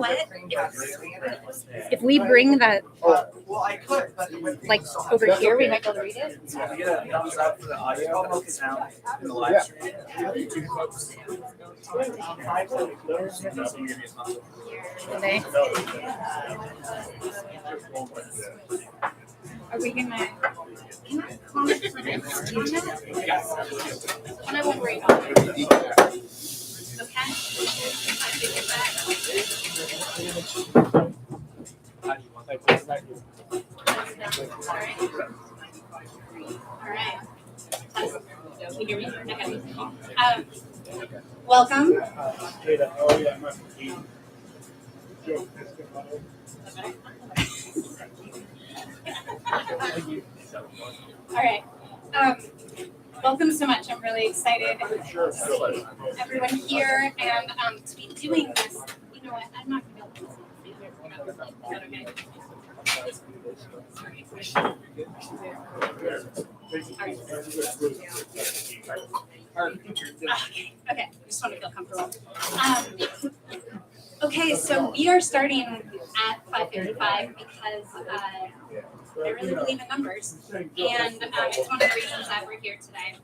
what? If we bring that like over here, we might be able to read it. Okay. Are we gonna? Can I comment for this? I won't worry about it. Okay. All right. Can you hear me? Okay. Welcome. All right. Welcome so much. I'm really excited to see everyone here and to be doing this. You know what? I'm not going to be able to listen. Okay. I just want to feel comfortable. Okay, so we are starting at 5:55 because I really believe in numbers, and it's one of the reasons that we're here today.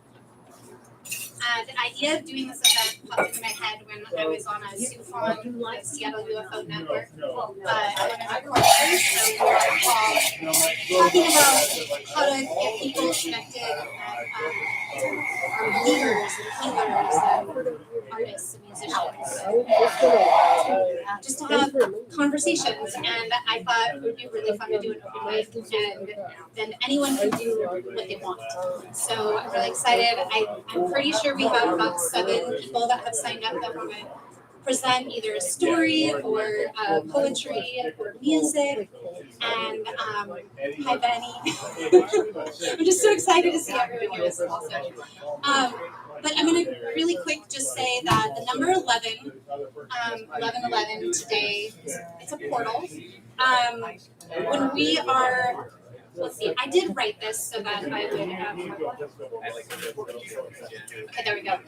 The idea of doing this event popped into my head when I was on a SUFON, the Seattle UFO Network, one of my courses, so we were all talking about how to get people connected, leaders and healers and artists and musicians, just to have conversations. And I thought it would be really fun to do an open mic, and then anyone can do what they want. So I'm really excited. I'm pretty sure we have about 7 people that have signed up that want to present either a story or poetry or music. And hi, Benny. I'm just so excited to see everyone here. This is awesome. But I'm going to really quick just say that the number 11, 1111 today, it's a portal. When we are, let's see, I did write this so that I would, okay, there we go.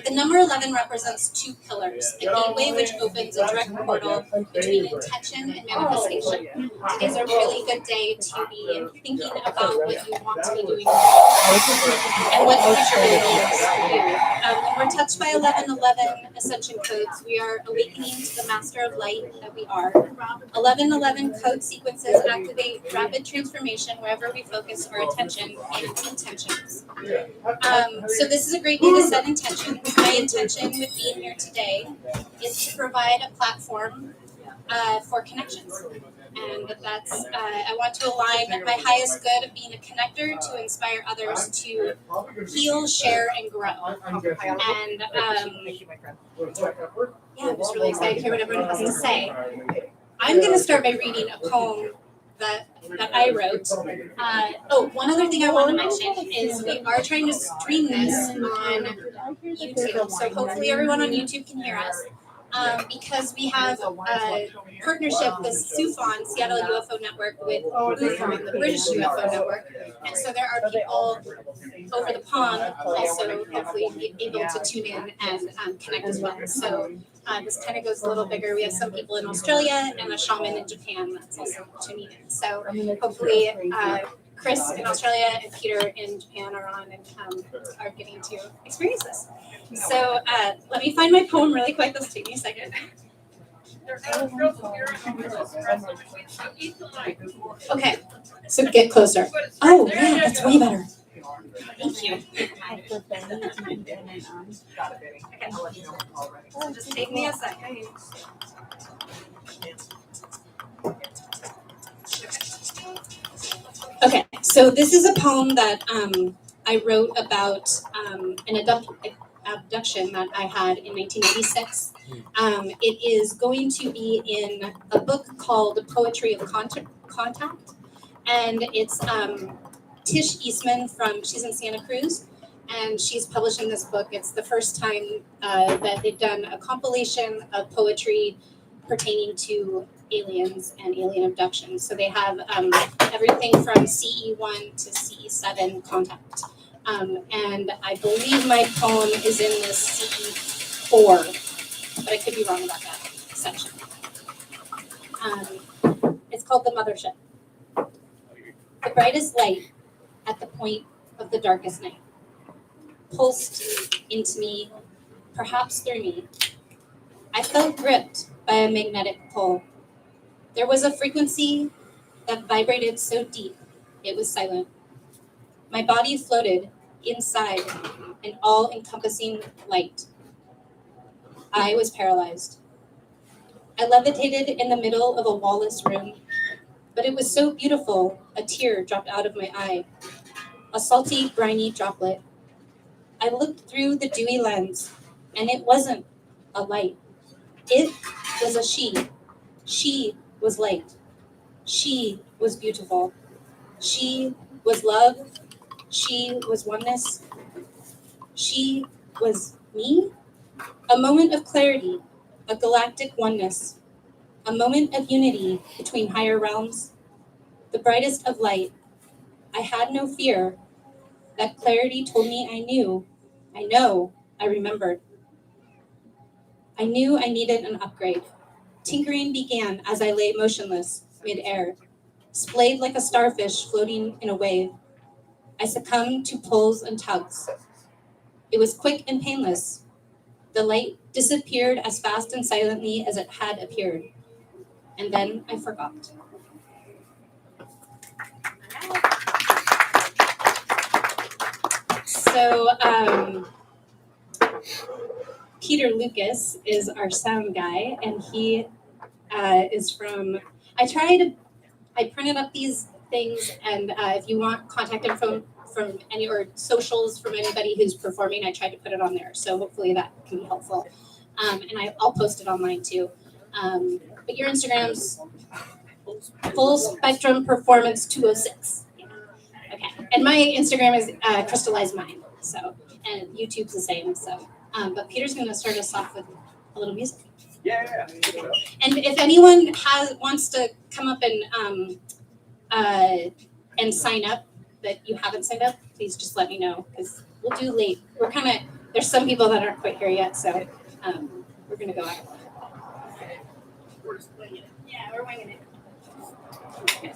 The number 11 represents 2 pillars, a gateway which opens a direct portal between intention and manifestation. Today's a really good day to be thinking about what you want to be doing and what the future really means for you. When we're touched by 1111 ascension codes, we are awakening to the master of light that we are. 1111 code sequences activate rapid transformation wherever we focus our attention and intentions. So this is a great day to set intentions. My intention with being here today is to provide a platform for connections. And that's, I want to align my highest good of being a connector to inspire others to heal, share, and grow. And yeah, I'm just really excited to hear what everyone has to say. I'm going to start by reading a poem that I wrote. One other thing I want to mention is we are trying to stream this on YouTube, so hopefully everyone on YouTube can hear us. Because we have a partnership with SUFON, Seattle UFO Network, with UFON, the British UFO Network, and so there are people over the pond also hopefully able to tune in and connect as well. So this kind of goes a little bigger. We have some people in Australia and a shaman in Japan that's also tuning in. So hopefully Chris in Australia and Peter in Japan are on and are getting to experience this. So let me find my poem really quick. This will take me a second. Okay, so get closer. Oh, yeah, that's way better. Thank you. Okay. Just take me a second. Okay, so this is a poem that I wrote about an abduction that I had in 1986. It is going to be in a book called Poetry of Contact, and it's Tish Eastman she's in Santa Cruz, and she's publishing this book. It's the first time that they've done a compilation of poetry pertaining to aliens and alien abductions. So they have everything from CE1 to CE7 contact. And I believe my poem is in the CE4, but I could be wrong about that section. It's called the Mothership. The brightest light at the point of the darkest night pulsed into me, perhaps through me. I felt gripped by a magnetic pull. There was a frequency that vibrated so deep it was silent. My body floated inside an all-encompassing light. I was paralyzed. I levitated in the middle of a wall-less room, but it was so beautiful, a tear dropped out of my eye. A salty, briny droplet. I looked through the dewy lens, and it wasn't a light. It was a she. She was light. She was beautiful. She was love. She was oneness. She was me. A moment of clarity, a galactic oneness, a moment of unity between higher realms, the brightest of light. I had no fear. That clarity told me I knew, I know, I remembered. I knew I needed an upgrade. Tinkering began as I lay motionless, mid-air, splayed like a starfish floating in a wave. I succumbed to pulls and tugs. It was quick and painless. The light disappeared as fast and silently as it had appeared. And then I forgot. So, Peter Lucas is our sound guy, and he is from, I printed up these things, and if you want contact info from any, or socials from anybody who's performing, I tried to put it on there, so hopefully that can be helpful. And I'll post it online too. But your Instagram's Full Spectrum Performance 206. Okay, and my Instagram is Crystallized Mind, so, and YouTube's the same, so. But Peter's gonna start us off with a little music. Yeah. And if anyone wants to come up and sign up that you haven't signed up, please just let me know, because we'll do late. We're kind of, there's some people that aren't quite here yet, so we're gonna go out. We're just winging it. Yeah, we're winging it. Okay.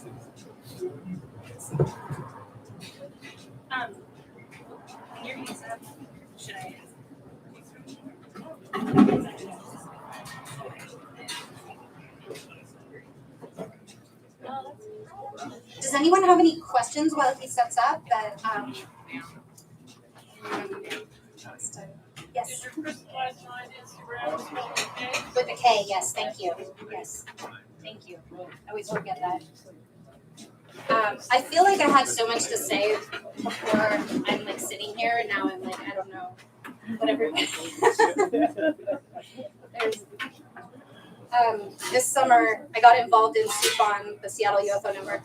Your hands up. Should I? Does anyone have any questions while he sets up? That yes. Is your crystallized mind Instagram spelled with a K? With a K, yes. Thank you. Yes, thank you. I always forget that. I feel like I had so much to say before I'm like sitting here, and now I'm like, I don't know what everybody. This summer, I got involved in SUFON, the Seattle UFO Network,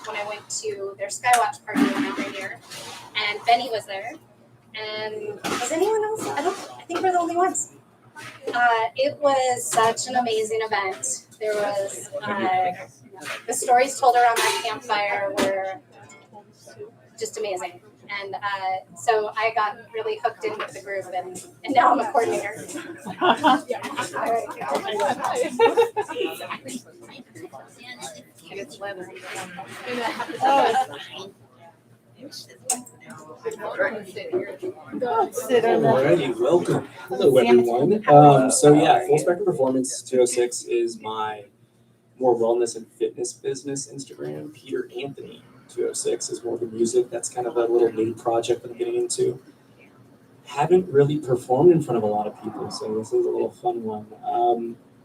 when I went to their Skywatch party in Mount Rainier, and Benny was there. And was anyone else? I think we're the only ones. It was such an amazing event. There was the stories told around that campfire were just amazing. And so I got really hooked in with the group, and now I'm a coordinator. Alrighty, welcome. Hello, everyone. So yeah, Full Spectrum Performance 206 is my more wellness and fitness business Instagram. Peter Anthony 206 is more the music. That's kind of a little mini project that I'm getting into. Haven't really performed in front of a lot of people, so this is a little fun one.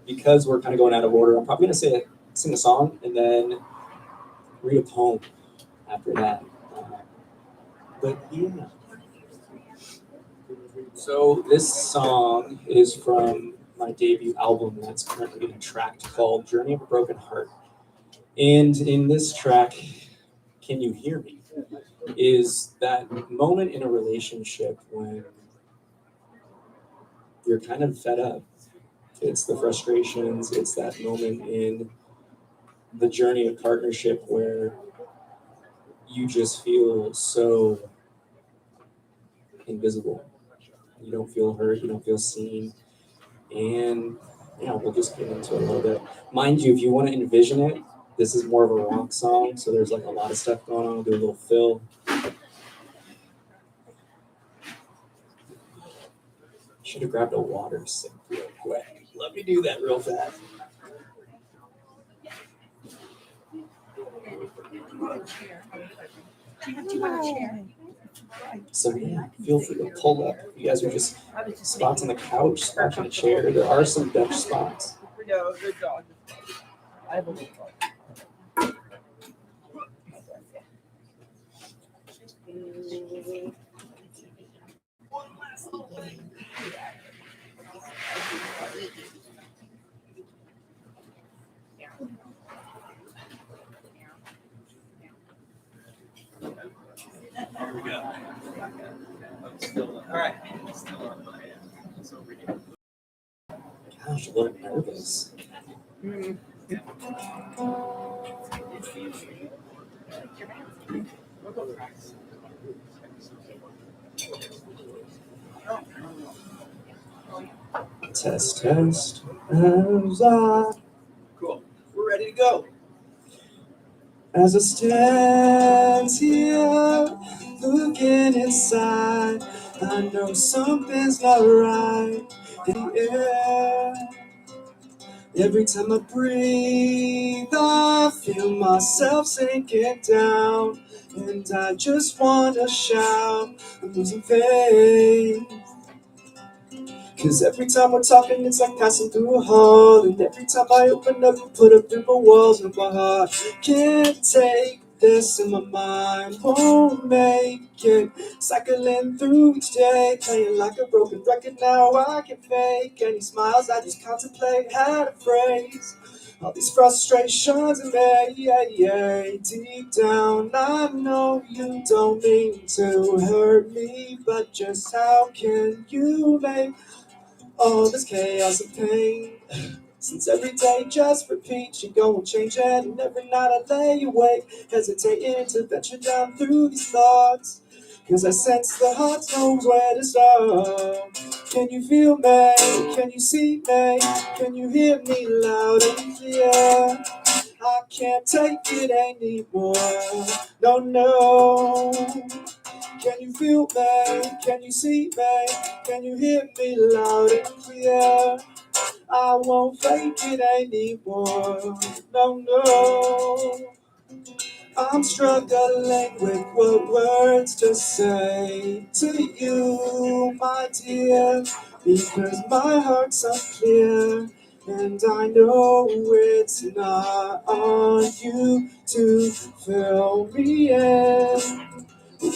Because we're kind of going out of order, I'm probably going to sing a song and then read a poem after that. But yeah. So this song is from my debut album that's currently in a track called Journey of a Broken Heart. And in this track, Can You Hear Me? Is that moment in a relationship when you're kind of fed up. It's the frustrations, it's that moment in the journey of partnership where you just feel so invisible. You don't feel heard, you don't feel seen. And yeah, we'll just get into it a little bit. Mind you, if you want to envision it, this is more of a rock song, so there's like a lot of stuff going on. We'll do a little fill. Should have grabbed a water sip real quick. Let me do that real fast. So yeah, feel free to pull up. You guys are just spots on the couch, spots on a chair. There are some bench spots. No, good dog. I have a little dog. Here we go. All right. Gosh, a little nervous. Test, test. Cool. We're ready to go. As I stand here, looking inside, I know something's not right in the air. Every time I breathe, I feel myself sinking down, and I just wanna shout, I'm losing faith. 'Cause every time we're talking, it's like passing through a hall. And every time I open up, you put up bigger walls in my heart. Can't take this in my mind, won't make it. Cycling through each day, playing like a broken record. Now I can fake any smiles, I just contemplate how to phrase all these frustrations in me. Deep down, I know you don't mean to hurt me, but just how can you make all this chaos and pain? Since every day just repeats, you go and change it. And every night I lay awake, hesitating to venture down through these thoughts. 'Cause I sense the heart knows where to start. Can you feel me? Can you see me? Can you hear me loud and clear? I can't take it anymore. No, no. Can you feel me? Can you see me? Can you hear me loud and clear? I won't fake it anymore. No, no. I'm struggling with what words to say to you, my dear, because my heart's unclear. And I know it's not on you to fill me in.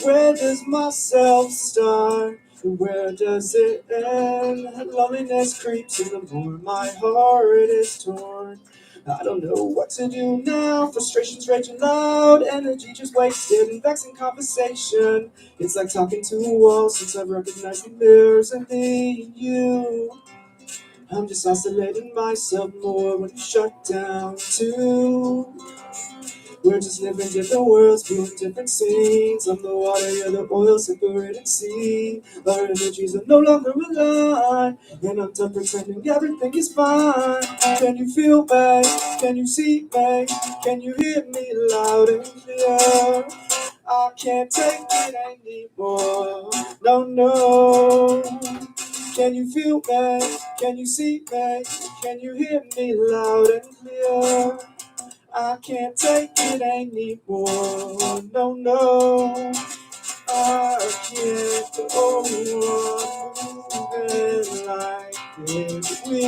Where does myself start? Where does it end? Loneliness creeps in the more my heart is torn. I don't know what to do now. Frustration's raging loud, energy just wasted in vexing conversation. It's like talking to a wall since I've recognized the mirrors in me and you. I'm just isolating myself more when you shut down too. We're just living different worlds, viewing different scenes. I'm the water, you're the oil, separated sea. Our energies are no longer aligned, and I'm done pretending everything is fine. Can you feel me? Can you see me? Can you hear me loud and clear? I can't take it anymore. No, no. Can you feel me? Can you see me? Can you hear me loud and clear? I can't take it anymore. No, no. I can't go on moving like this. We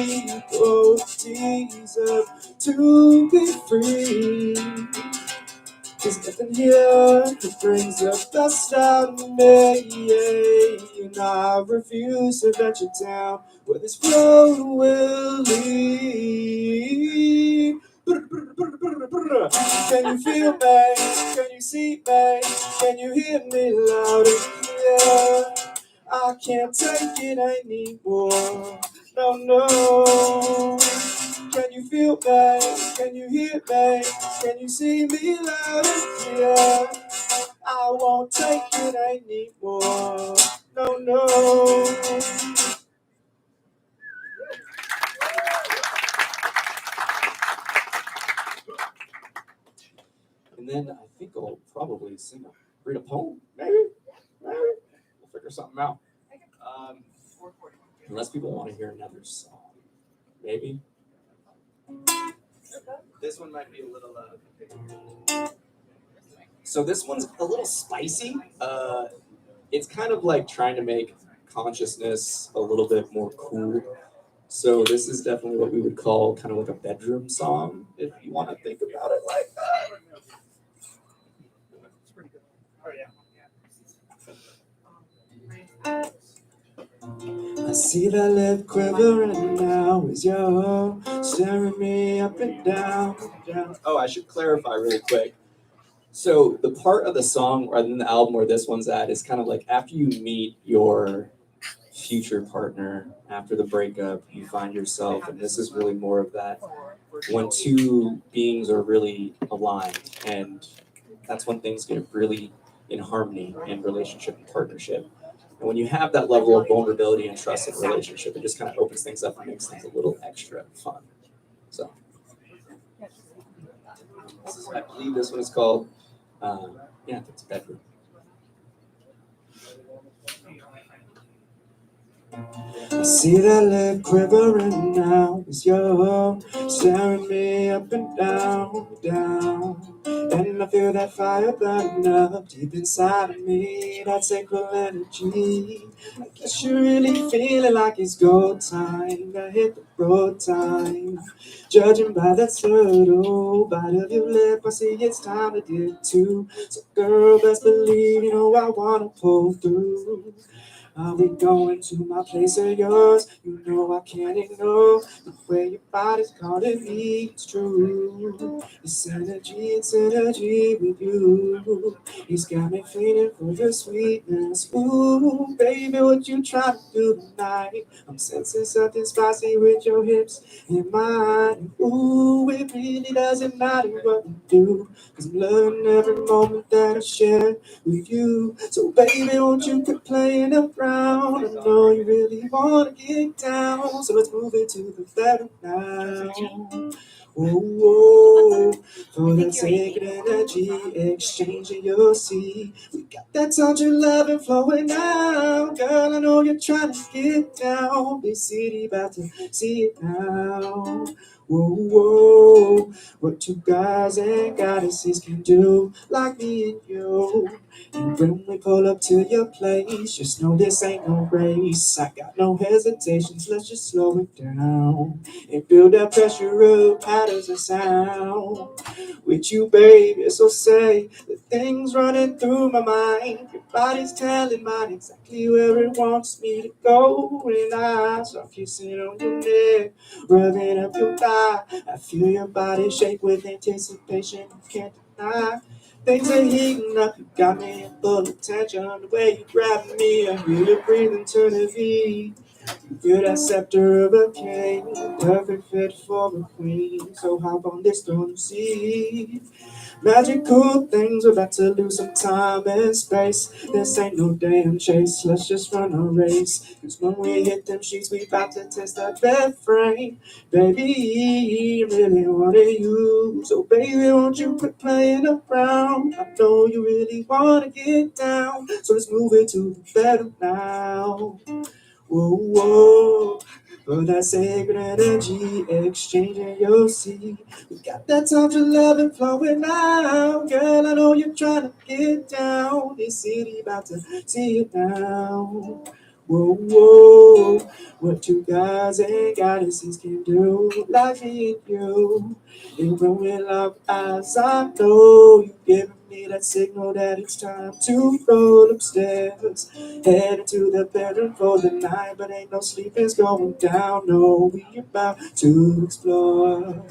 both deserve to be free. There's nothing here that brings the best out of me. And I refuse to venture down where this road will lead. Can you feel me? Can you see me? Can you hear me loud and clear? I can't take it anymore. No, no. Can you feel me? Can you hear me? Can you see me loud and clear? I won't take it anymore. No, no. And then I think I'll probably read a poem, maybe. We'll figure something out. Unless people want to hear another song, maybe. This one might be a little. So this one's a little spicy. It's kind of like trying to make consciousness a little bit more cool. So this is definitely what we would call kind of like a bedroom song, if you want to think about it like that. I see that lip quivering now as you're staring me up and down. Oh, I should clarify really quick. So the part of the song rather than the album where this one's at is kind of like after you meet your future partner, after the breakup, you find yourself, and this is really more of that when two beings are really aligned, and that's when things get really in harmony in relationship and partnership. And when you have that level of vulnerability and trust in a relationship, it just kind of opens things up and makes things a little extra fun. So, I believe this one is called, it's Bedroom. I see that lip quivering now as you're staring me up and down. And I feel that fire burning up deep inside of me, that sacred energy. I guess you're really feeling like it's go time. I hit the road time. Judging by that subtle bite of your lip, I see it's time to get to. So girl, best believe you know I wanna pull through. Are we going to my place or yours? You know I can't ignore the way your body's calling me. It's true. It's energy with you. He's got me feeling for your sweetness. Ooh, baby, what you trying to do tonight? I'm sensing something spicy with your hips and mine. Ooh, it really doesn't matter what we do, 'cause I'm loving every moment that I share with you. So baby, won't you quit playing around? I know you really wanna get down, so let's move it to the bedroom now. Whoa, for that sacred energy, exchanging you'll see. We got that touch of love and flowing now. Girl, I know you're trying to get down. Big city about to see it now. Whoa, what two guys and goddesses can do, like me and you. And when we pull up to your place, just know this ain't no race. I got no hesitations, let's just slow it down and feel that pressure of patterns and sound. With you, baby, so say the things running through my mind. Your body's telling mine exactly where it wants me to go. And I start kissing on your neck, rubbing up your thigh. I feel your body shake with anticipation, you can't deny. Things are heating up, you got me in full attention. The way you grab me, I hear you breathing to the beat. You're that scepter of a king, perfect fit for a queen. So hop on this throne seat. Magical things, we're about to lose some time and space. This ain't no damn chase, let's just run a race. 'Cause when we hit them sheets, we about to test that bed frame. Baby, I really wanted you. So baby, won't you quit playing around? I know you really wanna get down, so let's move it to the bedroom now. Whoa, for that sacred energy, exchanging you'll see. We got that touch of love and flowing now. Girl, I know you're trying to get down. This city about to see it now. Whoa, what two guys and goddesses can do, like me and you. And when we lock eyes, I know you giving me that signal that it's time to roll upstairs. Headed to the bedroom for the night, but ain't no sleeping's going down. No, we about to explore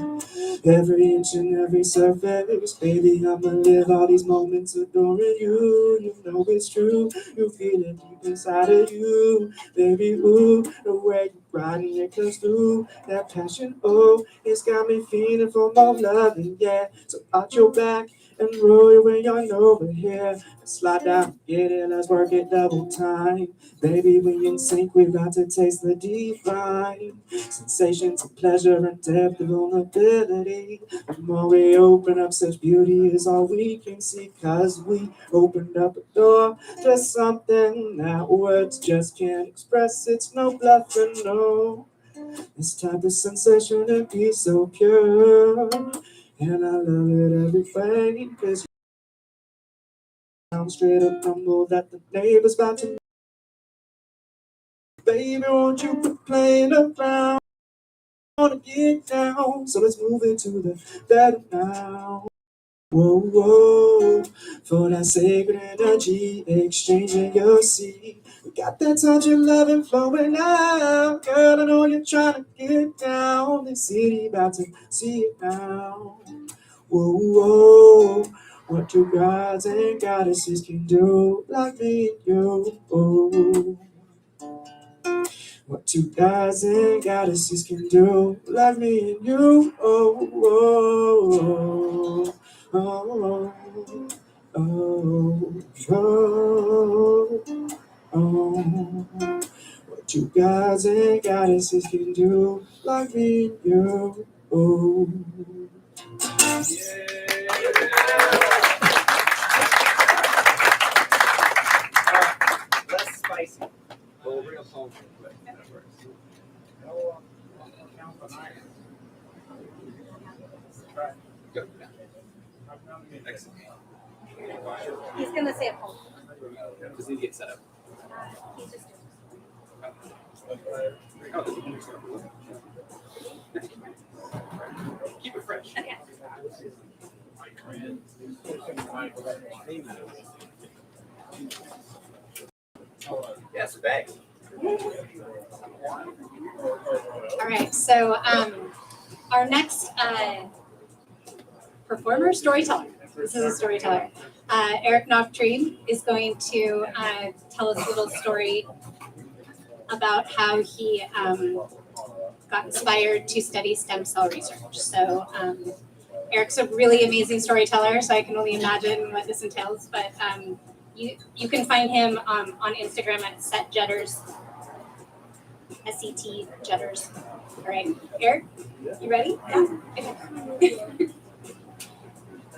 every inch and every surface. Baby, I'ma live all these moments adoring you. You know it's true, you feel it deep inside of you. Baby, ooh, the way you riding it comes through. That passion, oh, it's got me feeling for more loving, yeah. So out your back and roll your way on over here. Slide down, get it, let's work it double time. Baby, we in sync, we've got to taste the divine. Sensations of pleasure and depth of vulnerability. The more we open up, such beauty is all we can see. Cause we opened up a door to something that words just can't express. It's no bluffing, no. This type of sensation and be so pure. And I love it every way. Cause down straight up rumble that the neighbor's about to. Baby, won't you quit playing around? Wanna get down, so let's move into the better now. Whoa, whoa, for that sacred energy, exchanging your seed. We got that touch of love and flowing out. Girl, I know you're trying to get down. The city about to see it now. Whoa, whoa, what two gods and goddesses can do, like me and you. Oh, what two gods and goddesses can do, like me and you. Oh, oh, oh, oh, oh, oh. What two gods and goddesses can do, like me and you. Oh. Less spicy. Well, we're gonna phone real quick. Go. Excellent. He's gonna say a poem. Just need to get set up. He's just Keep it fresh. okay. Yes, bag. All right, so our next performer, storyteller. This is a storyteller. Eric Nachtrieb is going to tell us a little story about how he got inspired to study stem cell research. So Eric's a really amazing storyteller, so I can only imagine what this entails. But you can find him on Instagram at setjetters, SET Jetters. All right, Eric, you ready? Yeah.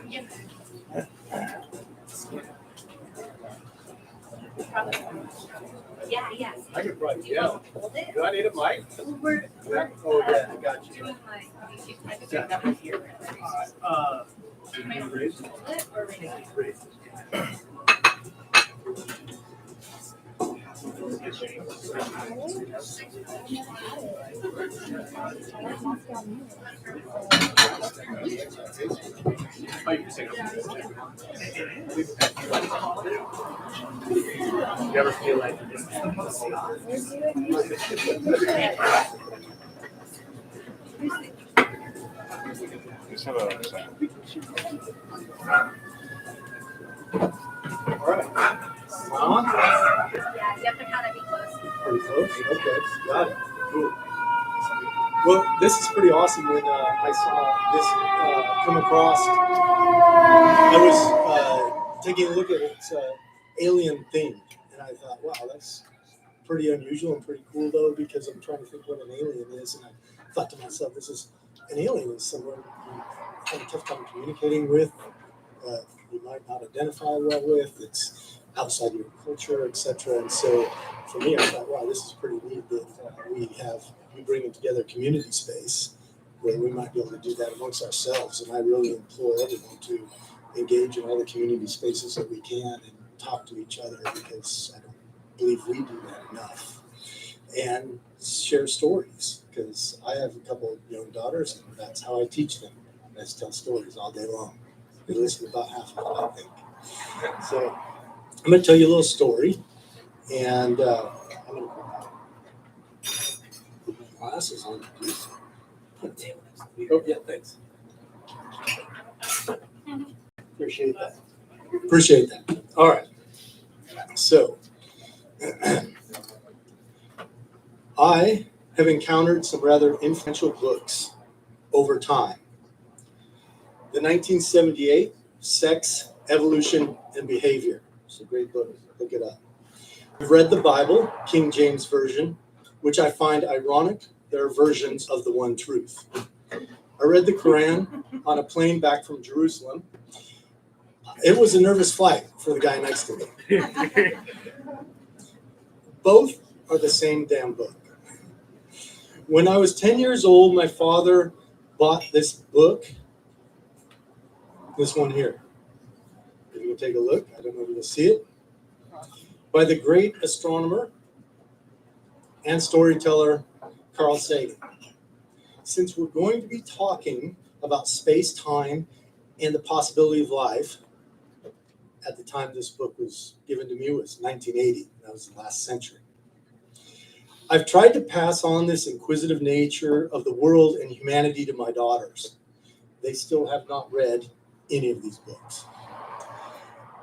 Okay. Yeah, yes. I could probably, Do you yeah. want to hold it? Do I need a mic? We're Oh, yeah, I got you. doing like, I could do that one here. You might hold it or raise it. Oh, you can sing them. You ever feel like you just have a all right. On? Yeah, you have to kind of be close. Pretty close. Okay, got it. Cool. Well, this is pretty awesome. When I saw this come across, I was taking a look at its alien theme, and I thought, wow, that's pretty unusual and pretty cool, though, because I'm trying to think what an alien is, and I thought to myself, this is an alien is someone you have a tough time communicating with, you might not identify well with, it's outside your culture, etc. And so for me, I thought, wow, this is pretty neat that we bring together a community space where we might be able to do that amongst ourselves. And I really implore everyone to engage in all the community spaces that we can and talk to each other, because I don't believe we do that enough. And share stories, because I have a couple of young daughters, and that's how I teach them. I just tell stories all day long. They listen about half of it, I think. So I'm going to tell you a little story, and I'm going to put my glasses on. Oh, yeah, thanks. Appreciate that. All right. So I have encountered some rather influential books over time. The 1978 Sex, Evolution, and Behavior It's a great book. Look it up. I've read the Bible, King James Version, which I find ironic. There are versions of the one truth. I read the Quran on a plane back from Jerusalem. It was a nervous flight for the guy next to me. Both are the same damn book. When I was 10 years old, my father bought this book, this one here. If you can take a look, I don't know if you'll see it, by the great astronomer and storyteller Carl Sagan. Since we're going to be talking about space-time and the possibility of life, at the time this book was given to me was 1980. That was the last century. I've tried to pass on this inquisitive nature of the world and humanity to my daughters. They still have not read any of these books.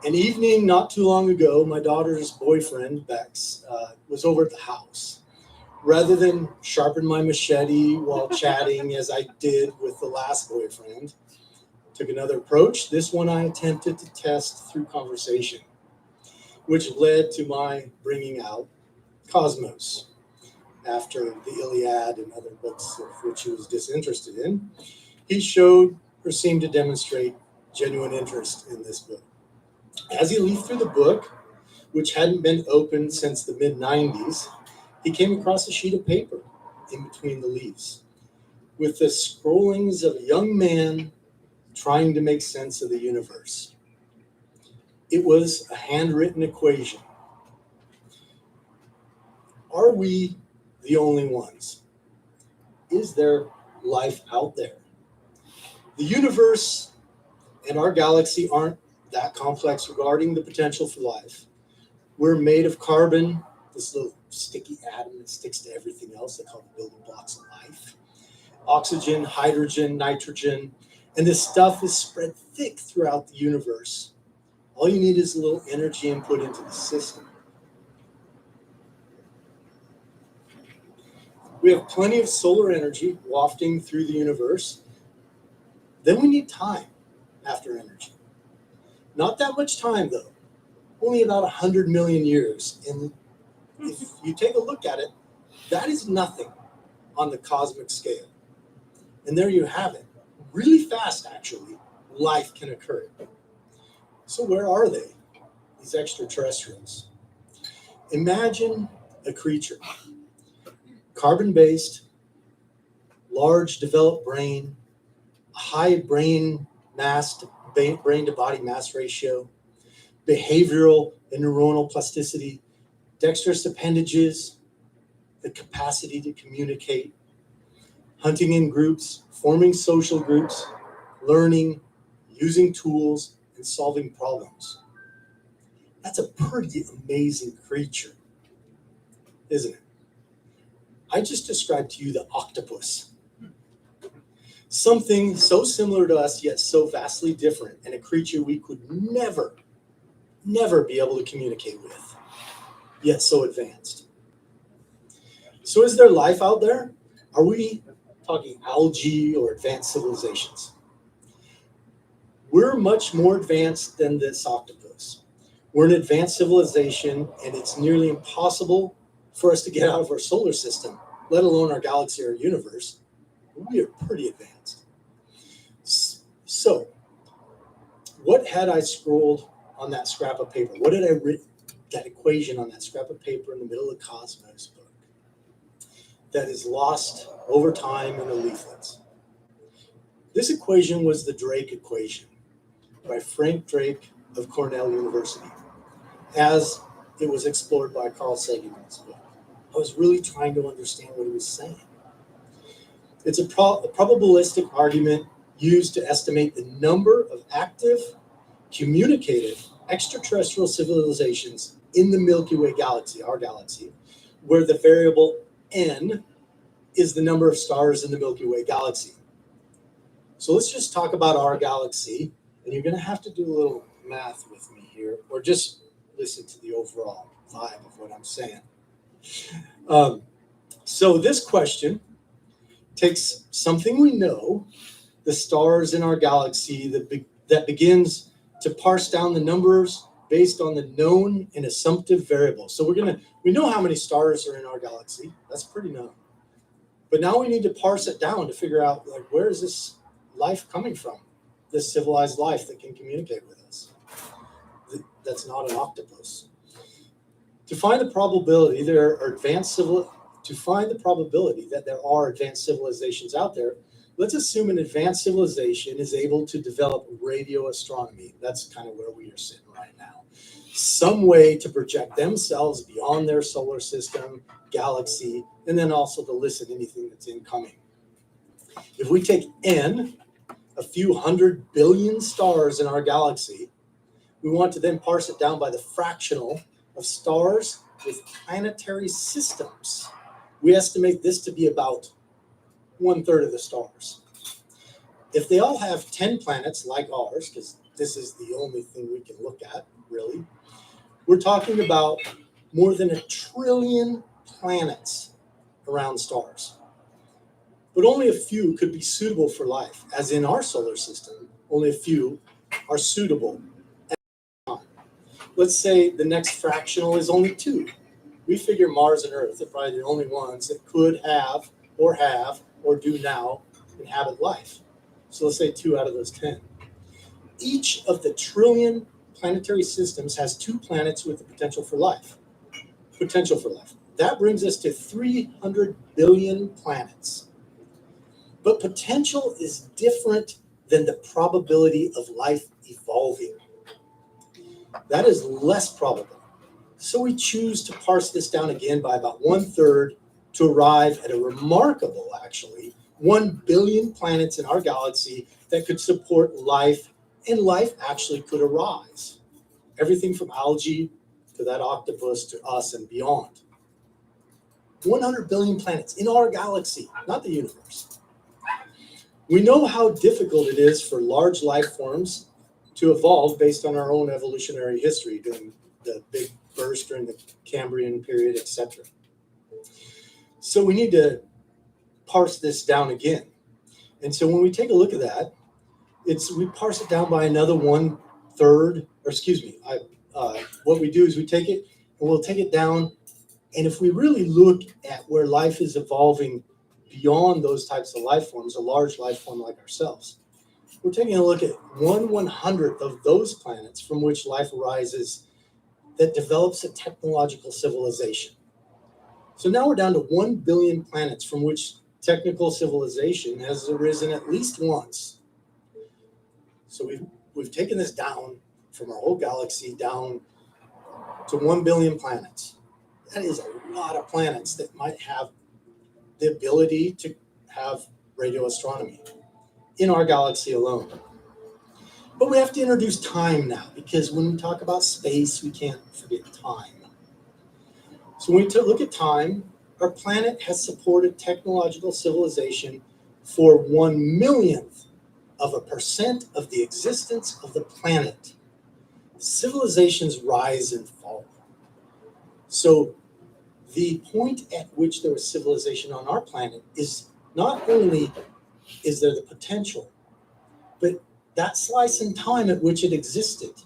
An evening not too long ago, my daughter's boyfriend, Bex, was over at the house. Rather than sharpen my machete while chatting as I did with the last boyfriend, took another approach. This one I attempted to test through conversation, which led to my bringing out Cosmos. After the Iliad and other books of which he was disinterested in, he showed or seemed to demonstrate genuine interest in this book. As he leafed through the book, which hadn't been opened since the mid-90s, he came across a sheet of paper in between the leaves with the scrollings of a young man trying to make sense of the universe. It was a handwritten equation. Are we the only ones? Is there life out there? The universe and our galaxy aren't that complex regarding the potential for life. We're made of carbon, this little sticky atom that sticks to everything else. They call it the building blocks of life. Oxygen, hydrogen, nitrogen, and this stuff is spread thick throughout the universe. All you need is a little energy input into the system. We have plenty of solar energy wafting through the universe. Then we need time after energy. Not that much time, though. Only about 100 million years. And if you take a look at it, that is nothing on the cosmic scale. And there you have it. Really fast, actually, life can occur. So where are they, these extraterrestrials? Imagine a creature. Carbon-based, large developed brain, high brain to body mass ratio, behavioral and neuronal plasticity, dexterous appendages, the capacity to communicate, hunting in groups, forming social groups, learning, using tools, and solving problems. That's a pretty amazing creature, isn't it? I just described to you the octopus. Something so similar to us, yet so vastly different, and a creature we could never be able to communicate with, yet so advanced. So is there life out there? Are we talking algae or advanced civilizations? We're much more advanced than this octopus. We're an advanced civilization, and it's nearly impossible for us to get out of our solar system, let alone our galaxy or universe. We are pretty advanced. So, what had I scrolled on that scrap of paper? What had I written, that equation on that scrap of paper in the middle of Cosmos book that is lost over time in the leaflets? This equation was the Drake equation by Frank Drake of Cornell University, as it was explored by Carl Sagan in his book. I was really trying to understand what he was saying. It's a probabilistic argument used to estimate the number of active, communicative extraterrestrial civilizations in the Milky Way galaxy, our galaxy, where the variable n is the number of stars in the Milky Way galaxy. So let's just talk about our galaxy, and you're going to have to do a little math with me here, or just listen to the overall vibe of what I'm saying. So this question takes something we know, the stars in our galaxy, that begins to parse down the numbers based on the known and assumptive variables. So we know how many stars are in our galaxy. That's pretty known. But now we need to parse it down to figure out, like, where is this life coming from? This civilized life that can communicate with us. That's not an octopus. To find the probability that there are advanced civilizations out there, let's assume an advanced civilization is able to develop radio astronomy. That's kind of where we are sitting right now. Some way to project themselves beyond their solar system, galaxy, and then also to listen to anything that's incoming. If we take n, a few 100 billion stars in our galaxy, we want to then parse it down by the fractional of stars with planetary systems. We estimate this to be about 1/3 of the stars. If they all have 10 planets like ours, because this is the only thing we can look at, really, we're talking about more than 1 trillion planets around stars. But only a few could be suitable for life, as in our solar system, only a few are suitable. Let's say the next fractional is only 2. We figure Mars and Earth are probably the only ones that could have or do now inhabit life. So let's say 2 out of those 10. Each of the 1 trillion planetary systems has 2 planets with the potential for life. That brings us to 300 billion planets. But potential is different than the probability of life evolving. That is less probable. So we choose to parse this down again by about 1/3 to arrive at a remarkable, actually, 1 billion planets in our galaxy that could support life, and life actually could arise. Everything from algae to that octopus to us and beyond. 100 billion planets in our galaxy, not the universe. We know how difficult it is for large life forms to evolve based on our own evolutionary history during the big burst during the Cambrian period, etc. So we need to parse this down again. And so when we take a look at that, we parse it down by another 1/3, what we do is we take it and we'll take it down. And if we really look at where life is evolving beyond those types of life forms, a large life form like ourselves, we're taking a look at 1/100th of those planets from which life arises that develops a technological civilization. So now we're down to 1 billion planets from which technical civilization has arisen at least once. So we've taken this down from our whole galaxy down to 1 billion planets. That is a lot of planets that might have the ability to have radio astronomy in our galaxy alone. But we have to introduce time now, because when we talk about space, we can't forget time. So when we look at time, our planet has supported technological civilization for 1/1,000,000% of the existence of the planet. Civilizations rise and fall. So the point at which there was civilization on our planet is not only is there the potential, but that slice in time at which it existed,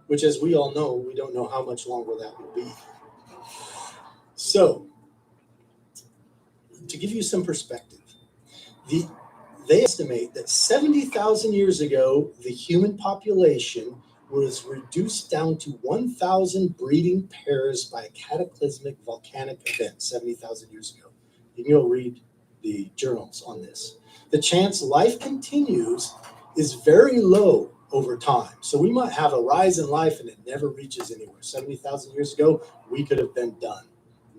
which, as we all know, we don't know how much longer that will be. So, to give you some perspective, they estimate that 70,000 years ago, the human population was reduced down to 1,000 breeding pairs by a cataclysmic volcanic event 70,000 years ago. You can go read the journals on this. The chance life continues is very low over time. So we might have a rise in life and it never reaches anywhere. 70,000 years ago, we could have been done,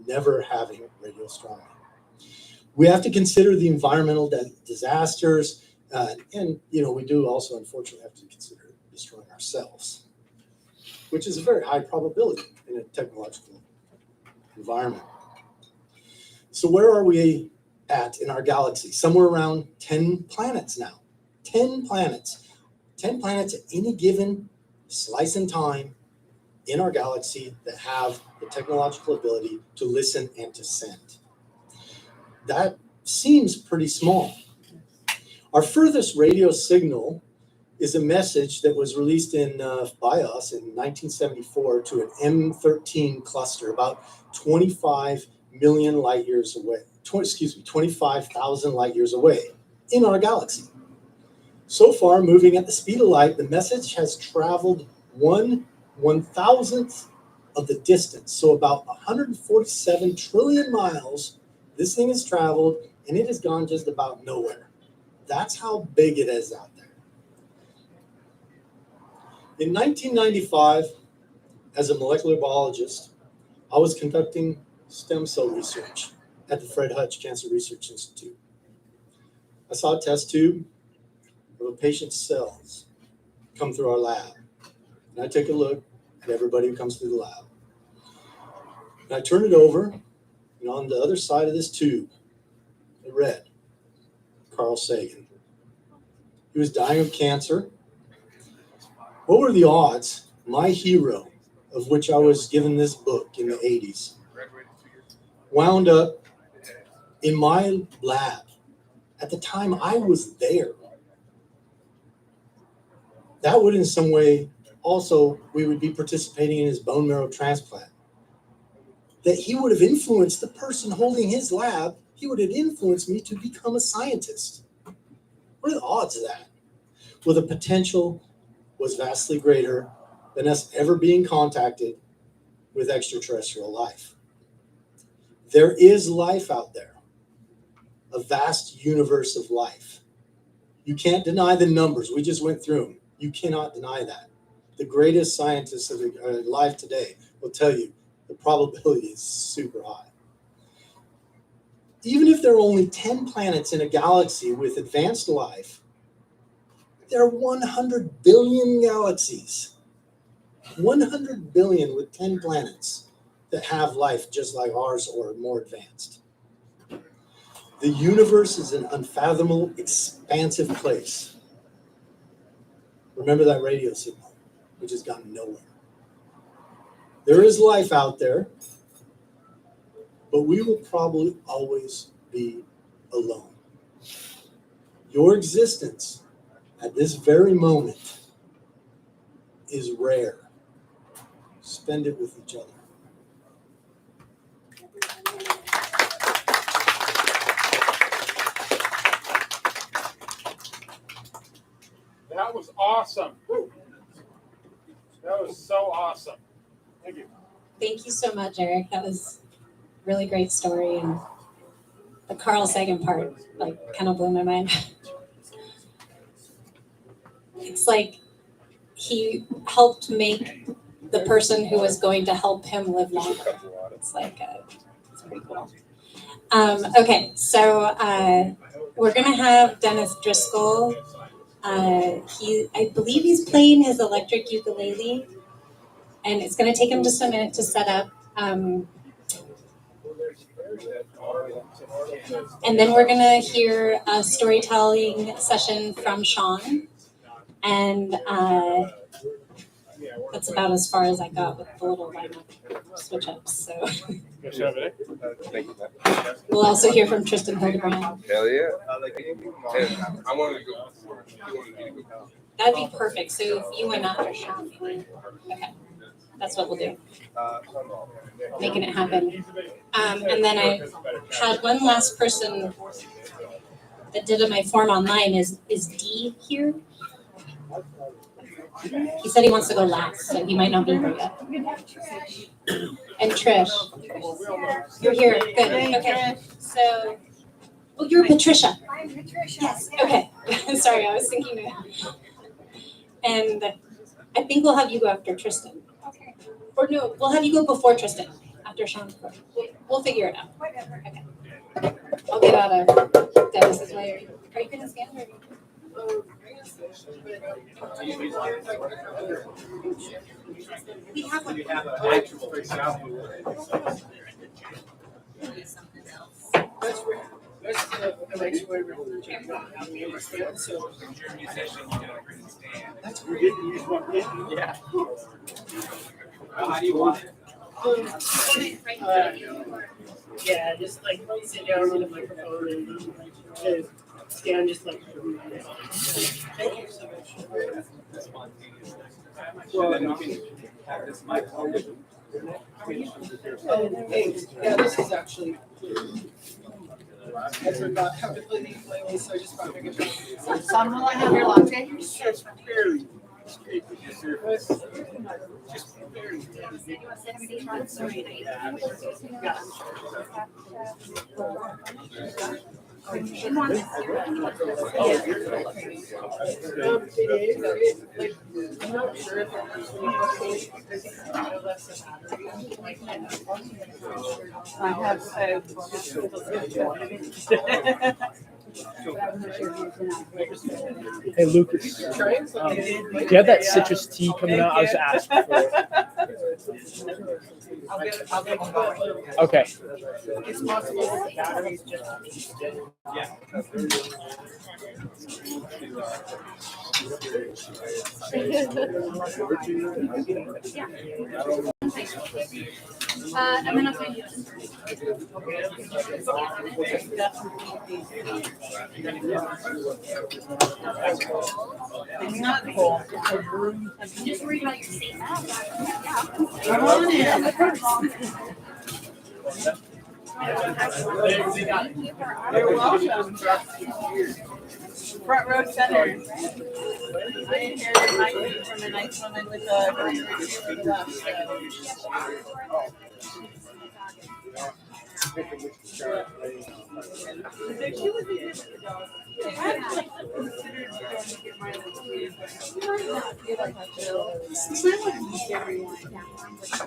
never having radio astronomy. We have to consider the environmental disasters, and we do also unfortunately have to consider destroying ourselves, which is a very high probability in a technological environment. So where are we at in our galaxy? Somewhere around 10 planets now. 10 planets. 10 planets at any given slice in time in our galaxy that have the technological ability to listen and to send. That seems pretty small. Our furthest radio signal is a message that was released by us in 1974 to an M13 cluster about 25 million light years away. 25,000 light years away in our galaxy. So far, moving at the speed of light, the message has traveled 1/1000th of the distance. So about 147 trillion miles, this thing has traveled, and it has gone just about nowhere. That's how big it is out there. In 1995, as a molecular biologist, I was conducting stem cell research at the Fred Hutch Cancer Research Institute. I saw a test tube of a patient's cells come through our lab. And I take a look at everybody who comes through the lab. And I turn it over, and on the other side of this tube, I read Carl Sagan. He was dying of cancer. What were the odds my hero, of which I was given this book in the 80s, wound up in my lab at the time I was there? That would in some way also, we would be participating in his bone marrow transplant. That he would have influenced the person holding his lab, he would have influenced me to become a scientist. What are the odds of that? Well, the potential was vastly greater than us ever being contacted with extraterrestrial life. There is life out there, a vast universe of life. You can't deny the numbers. We just went through them. You cannot deny that. The greatest scientists of alive today will tell you the probability is super high. Even if there are only 10 planets in a galaxy with advanced life, there are 100 billion galaxies. 100 billion with 10 planets that have life just like ours or more advanced. The universe is an unfathomable, expansive place. Remember that radio signal, which has gone nowhere. There is life out there, but we will probably always be alone. Your existence at this very moment is rare. Spend it with each other. That was awesome. That was so awesome. Thank you. Thank you so much, Eric. That was a really great story, and the Carl Sagan part kind of blew my mind. It's like he helped make the person who was going to help him live longer. It's it's pretty cool. Okay, so we're gonna have Dennis Driscoll. I believe he's playing his electric ukulele, and it's going to take him just a minute to set up. And then we're going to hear a storytelling session from Sean, and that's about as far as I got with the little lineup switch ups. So we'll also hear from Tristan Hildebrand. Hell yeah. I wanted to go. That'd be perfect. So if you went after Sean, okay, that's what we'll do. Making it happen. And then I had one last person that did my form online. Is D here? He said he wants to go last, so he might not be here yet. And Trish. You're here. Good. Okay. So, you're Patricia. I'm Patricia. Yes. Okay. Sorry, I was thinking that. And I think we'll have you go after Tristan. Okay. Or no, we'll have you go before Tristan, after Sean. We'll figure it out. Whatever. Okay. I'll get out of Dennis's way. Are you going to scan or? We have one. Yeah. How do you want it? Yeah, just sit down on the microphone and scan just Thank you so much. Well, then we can have this mic on. Oh, hey, yeah, this is actually. I forgot how to play the ukulele, so I just brought my guitar. Son, will I have your latte? Just barely scraping the surface. Just barely. I'm not sure if I have Hey Lucas, do you have that citrus tea coming out? I was asked for. I'll get one going. Okay. It's possible that the batteries just. And then I'll find you. It's not cool. I'm just worried about your safety. Come on in. You're welcome. Front row center. I inherited my food from a nice woman with a great review of love. She was a good dog. I had considered going to get mine this week, but I might not feel like I should. I wouldn't eat everyone.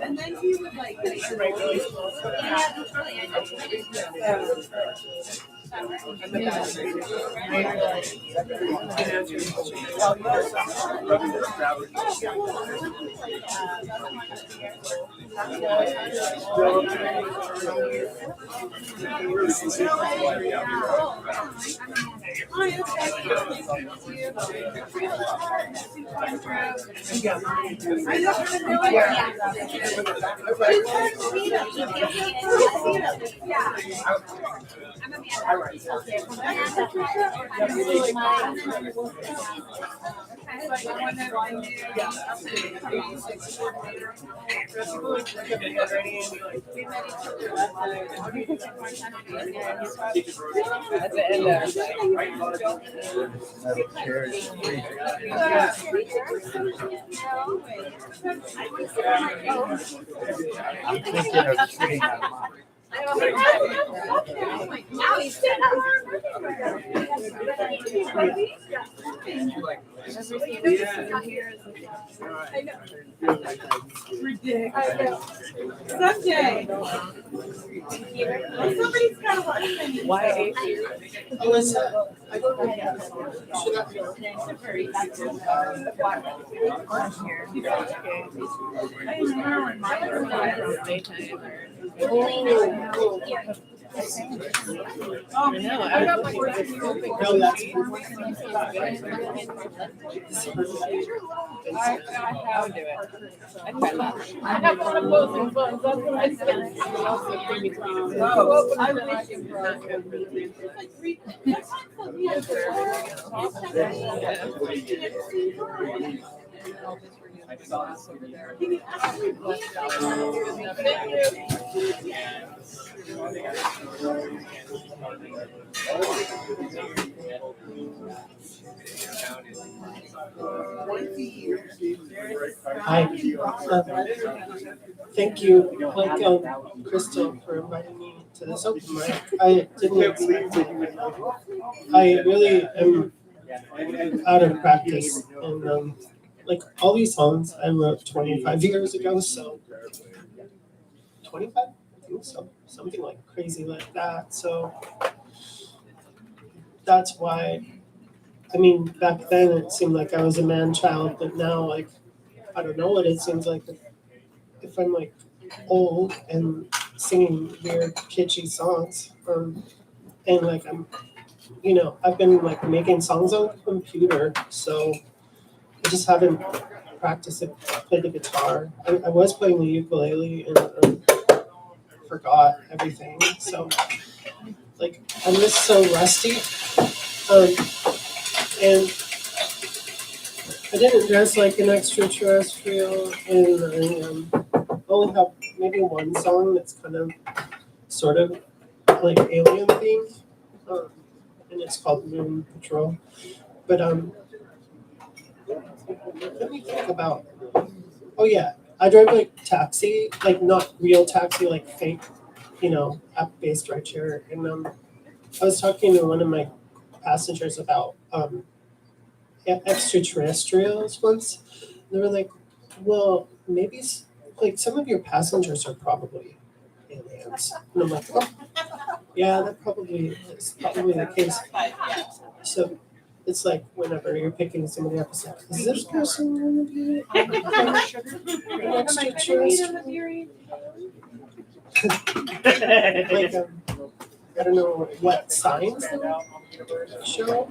And then he would like make the regular I'm thinking of sitting on mine. Now he's dead. ridiculous. Someday. Somebody's got to watch them. Why? Alyssa, I don't know. Oh, no, I got my work. No, that's. I'll do it. I have one of those in phones. That's what I said. Oh, I wish you Hi. Thank you, Krystal, for inviting me to this open mic. I didn't believe that you would know. I really am out of practice, and like all these songs I wrote 25 years ago, so 25, I think so, something like crazy like that. So that's why. I mean, back then it seemed like I was a man-child, but now, like, I don't know what it seems like if I'm, like, old and singing weird, kitschy songs. And, like, I've been, like, making songs on the computer, so I just haven't practiced it, played the guitar. I was playing the ukulele and forgot everything, so, like, I'm just so rusty. And I didn't dress like an extraterrestrial, and I only have maybe one song that's kind of, sort of like alien themed, and it's called Moon Patrol. But let me think about. Oh yeah, I drive like taxi, like not real taxi, like fake, app-based rideshare. And I was talking to one of my passengers about extraterrestrials once. They were like, "Well, maybe like some of your passengers are probably aliens." And I'm like, "Oh, yeah, that probably is probably the case." So it's like whenever you're picking somebody up, it's like, is this person going to be an extraterrestrial? Like, I don't know what signs they would show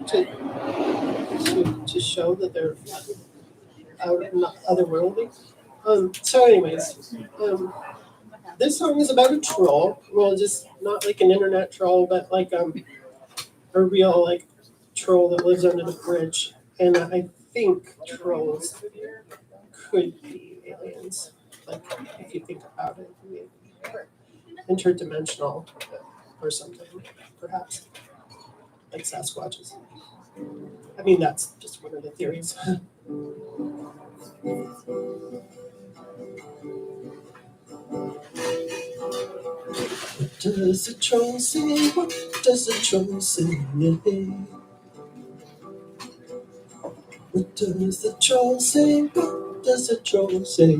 to show that they're not otherworldly. So anyways, this song is about a troll. Well, just not like an internet troll, but like a real like troll that lives under the bridge. And I think trolls could be aliens. Like if you think about it, maybe interdimensional or something, perhaps like Sasquatches. I mean, that's just one of the theories. What does the troll say? What does the troll say? What does the troll say? What does the troll say?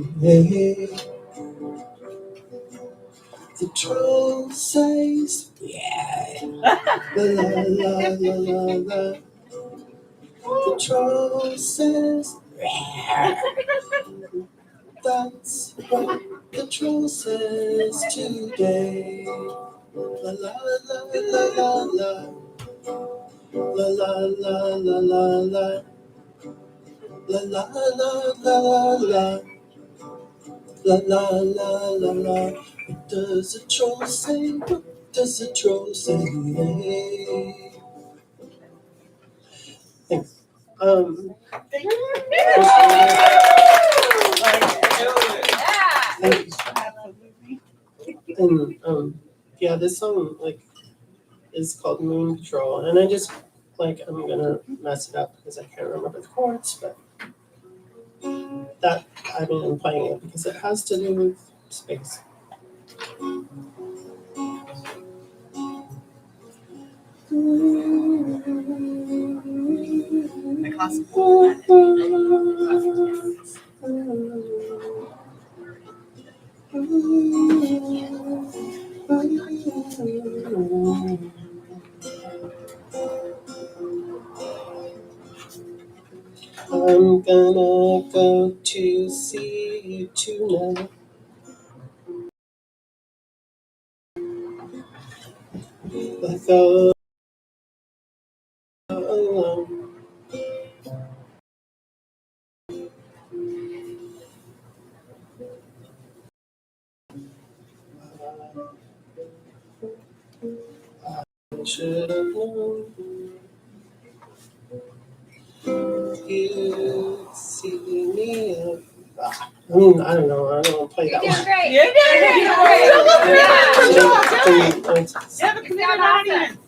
The troll says, yeah. La la la la la la. The troll says, yeah. That's what the troll says today. La la la la la la. La la la la la la. La la la la la la. La la la la la. What does the troll say? What does the troll say? Thanks. And yeah, this song like is called Moon Patrol, and I just like I'm gonna mess it up because I can't remember the chords, but that I mean I'm playing it because it has to do with space. The classical. I'm gonna go to see you tonight. Like alone. I should have known you'd see me. I mean, I don't know. I don't want to play that one. Great. You did great. You have a committed audience.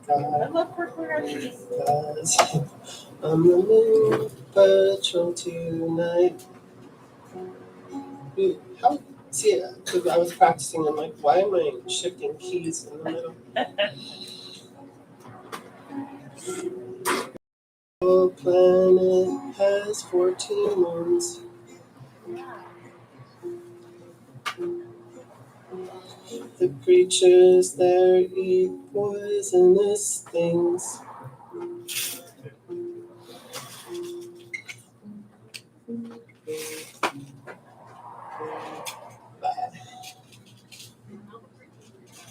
I love Guys, I'm the Moon Patrol tonight. Dude, how? See, I was practicing. I'm like, why am I shifting keys in the middle? The planet has 14 moons. The creatures there eat poisonous things.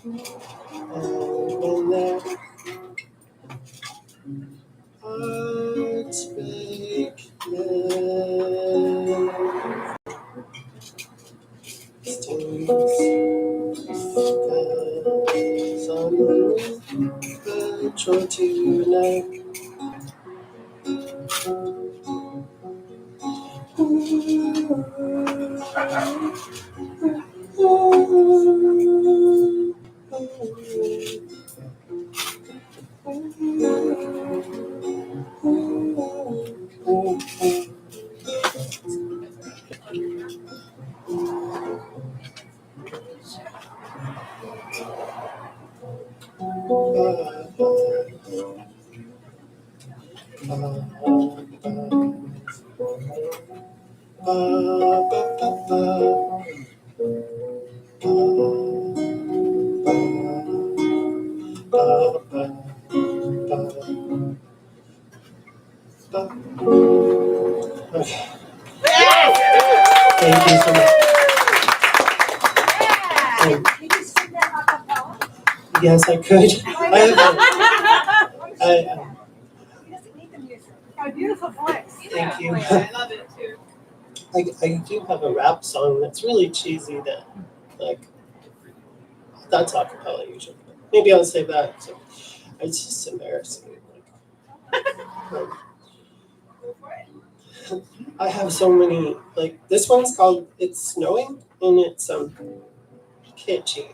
And when their hearts break, stings. Cause I'm the Moon Patrol tonight. Thank you so much. Yes, I could. A beautiful voice. Thank you. I love it too. I do have a rap song that's really cheesy that, like, that's acapella usually. Maybe I'll save that. So it's just embarrassing. I have so many, like, this one's called It's Snowing, and it's kitschy.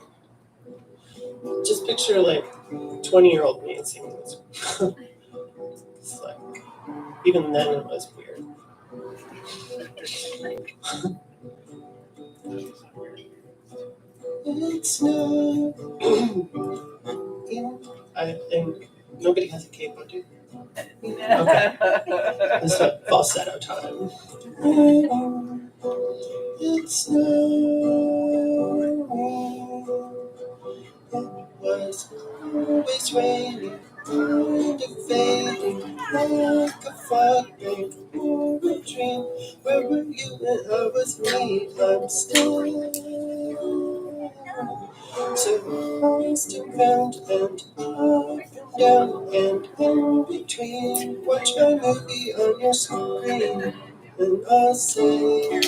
Just picture, like, 20-year-old me singing this. It's like, even then it was weird. It's snowing. I think nobody has a capo, do they? Okay. It's a falsetto time. It's snowing. It was always raining, kind of fading, like a fog bank or a dream. Where were you when I was me? I'm still so lost around and up and down and in between. Watch my movie on your screen, and I'll say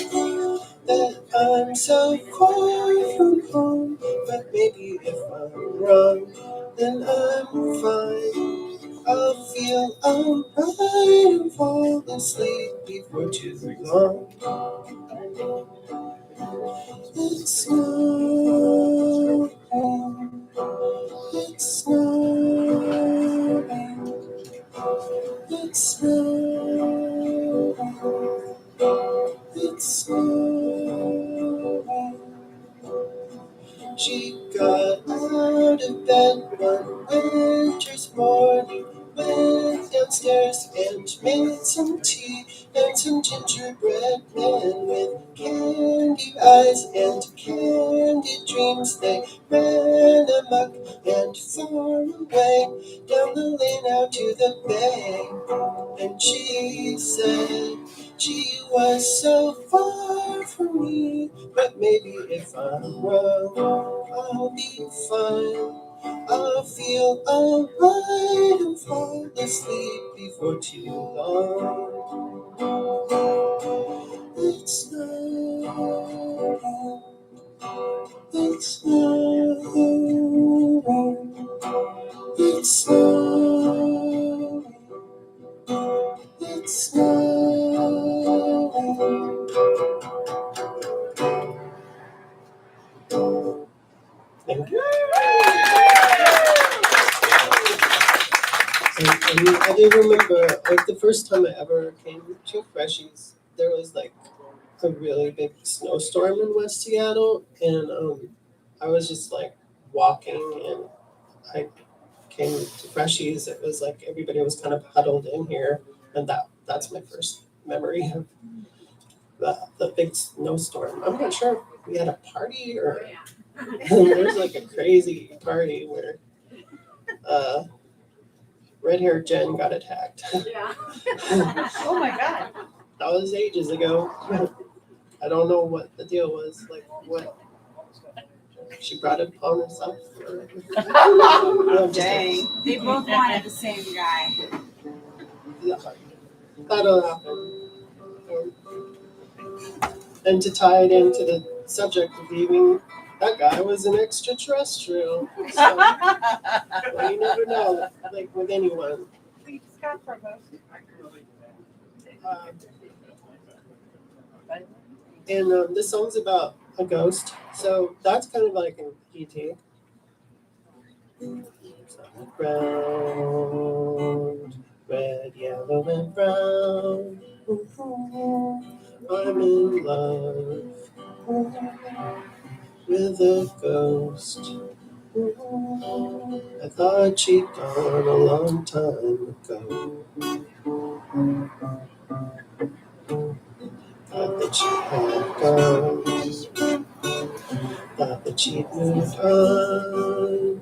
that I'm so far from home. But maybe if I'm wrong, then I'm fine. I'll feel alright and fall asleep before too long. It's snowing. It's snowing. It's snowing. It's snowing. She got out of bed one winter's morning, went downstairs and made some tea and some gingerbread men with candy eyes and candy dreams. They ran amok and far away down the lane out to the bay. And she said she was so far from me, but maybe if I'm wrong, I'll be fine. I'll feel alright and fall asleep before too long. It's snowing. It's snowing. It's snowing. It's snowing. Thank you. And I do remember, like, the first time I ever came to Freshy's, there was, like, a really big snowstorm in West Seattle, and I was just, like, walking, and I came to Freshy's. It was like everybody was kind of huddled in here, and that's my first memory of the big snowstorm. I'm not sure if we had a party or there's like a crazy party where red-haired Jen got attacked. Yeah. Oh my God. That was ages ago. I don't know what the deal was. Like, what? She brought it upon herself. No, Dang. They both wanted the same guy. Yeah, that'll happen. And to tie it into the subject of the evening, that guy was an extraterrestrial. So, well, you never know, like with anyone. And this song's about a ghost, so that's kind of like an ET. Round, red, yellow, and brown. I'm in love with a ghost. I thought she'd gone a long time ago. Thought that she had gone. Thought that she'd moved on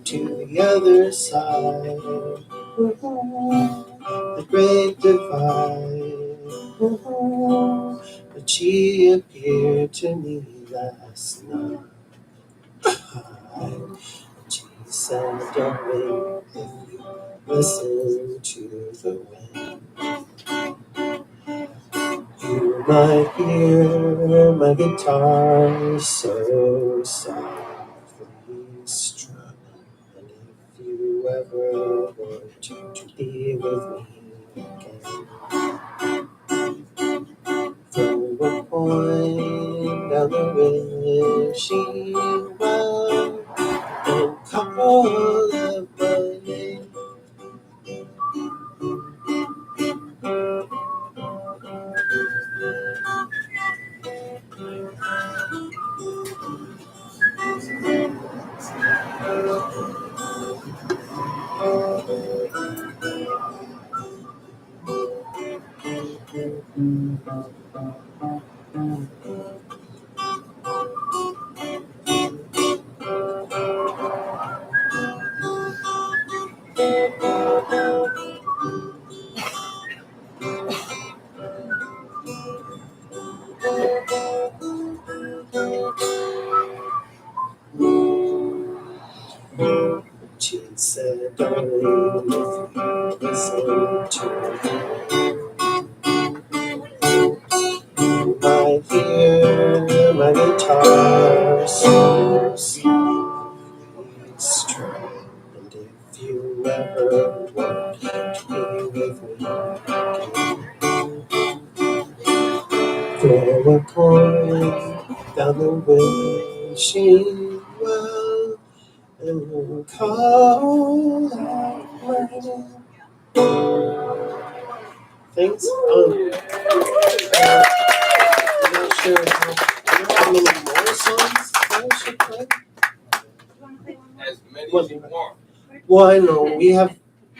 to the other side. The great divide. But she appeared to me last night. She said, darling, if you listen to the wind, you might hear my guitar so softly strum. And if you ever want to be with me again, throw a coin down the wishing well and call out my name. She said, darling, if you listen to me, I hear my guitar so sweetly strum. And if you ever want to be with me, throw a coin down the wishing well and call out my name. Thanks. I'm not sure how many more songs I should play. As many as you want. Well, I know we have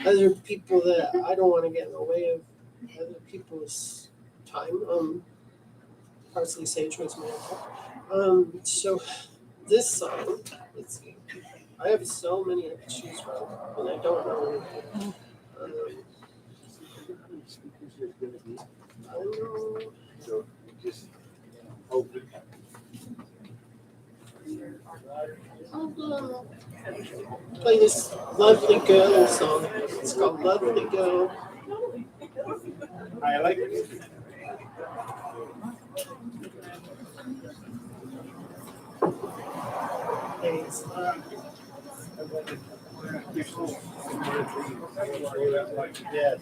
other people that I don't want to get in the way of other people's time. Parsley Sage was my so this song, let's see. I have so many to choose from, and I don't know anything. I don't know. So just open. Play this Lovely Girl song. It's called Lovely Girl. I like it. Thanks. Yes.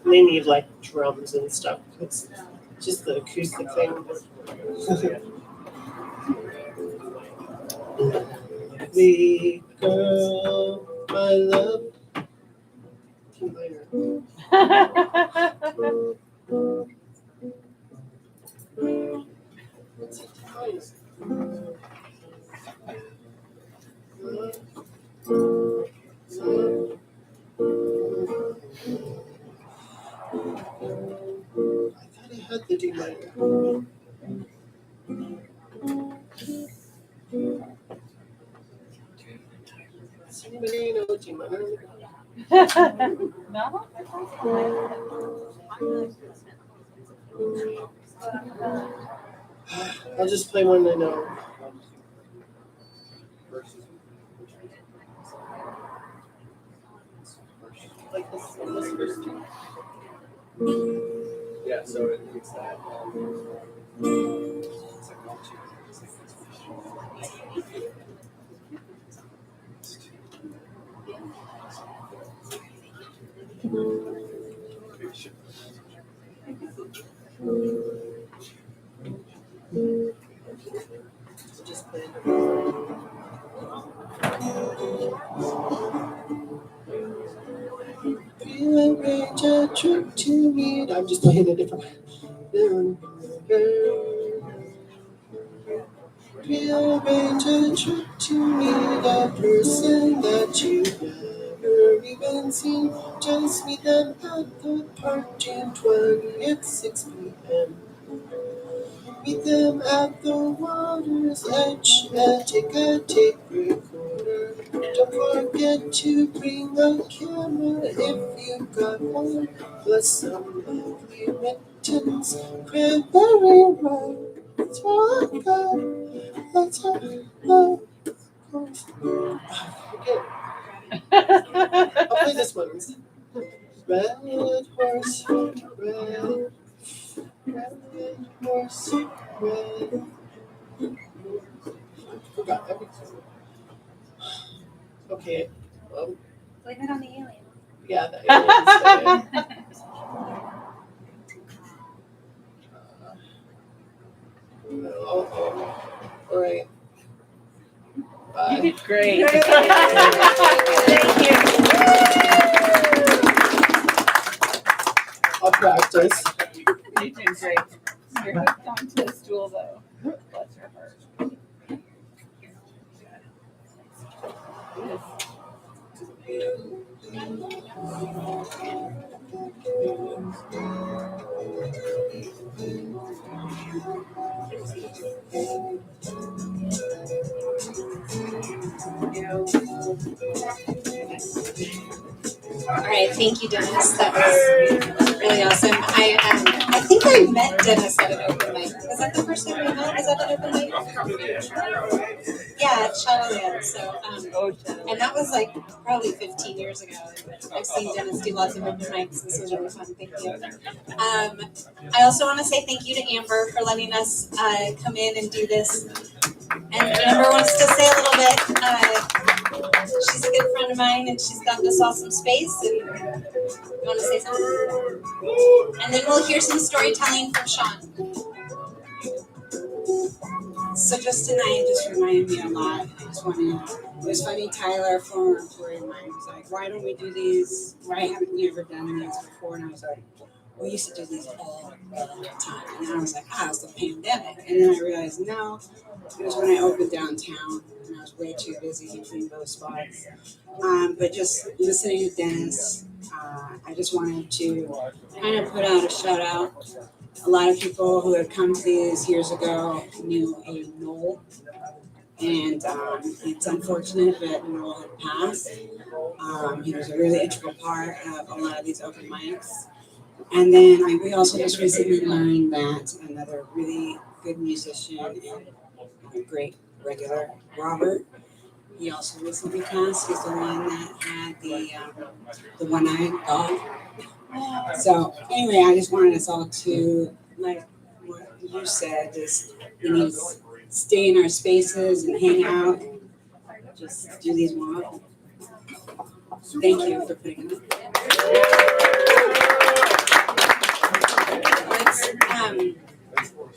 They need like drums and stuff. It's just the acoustic thing. Lovely girl, my love. I thought I had the D minor. Does anybody know D minor? No? I'll just play one I know. Like this first two. Yeah, so it's that. Just play it. Feel arrange a trip to meet. I'm just playing a different one. Rearrange a trip to meet a person that you've never even seen. Just meet them at the park, June 20th, 6 p.m. Meet them at the water's edge and take a tape recorder. Don't forget to bring a camera if you've got one, plus some lovely mittens. Cranberry wine, let's walk up, let's have love. Okay, I'll play this one instead. Red horse, red horse, red. Forgot everything. Okay, well, Blame it on the alien. yeah, the aliens did. All right. Bye. You did great. Thank you. I'll practice. You did great. You're hooked onto the stool though. Bless your heart. All right, thank you, Dennis. That was really awesome. I think I met Dennis at an open mic. Was that the first time we met? Was that an open mic? Yeah, at Shadowland. So, and that was like probably 15 years ago. I've seen Dennis do lots of open mics. This was really fun. Thank you. I also want to say thank you to Amber for letting us come in and do this. And Amber wants to say a little bit. She's a good friend of mine, and she's got this awesome space. And you want to say something? And then we'll hear some storytelling from Sean. So just tonight just reminded me a lot. I just wanted to, it was funny, Tyler, a former employee of mine, was like, why don't we do these? Why haven't you ever done these before? And I was like, we used to do these all the time. And then I was like, it was the pandemic. And then I realized, no, it was when I opened downtown and I was way too busy between both spots. But just listening to Dennis, I just wanted to kind of put out a shout out. A lot of people who had come to these years ago knew a Noel, and it's unfortunate that Noel had passed. He was a really integral part of a lot of these open mics. And then we also just recently learned that another really good musician and a great regular, Robert, he also recently passed. He's the one that had the one-eyed dog. So anyway, I just wanted us all to, like what you said, just we need to stay in our spaces and hang out and just do these more. Thank you for putting it up.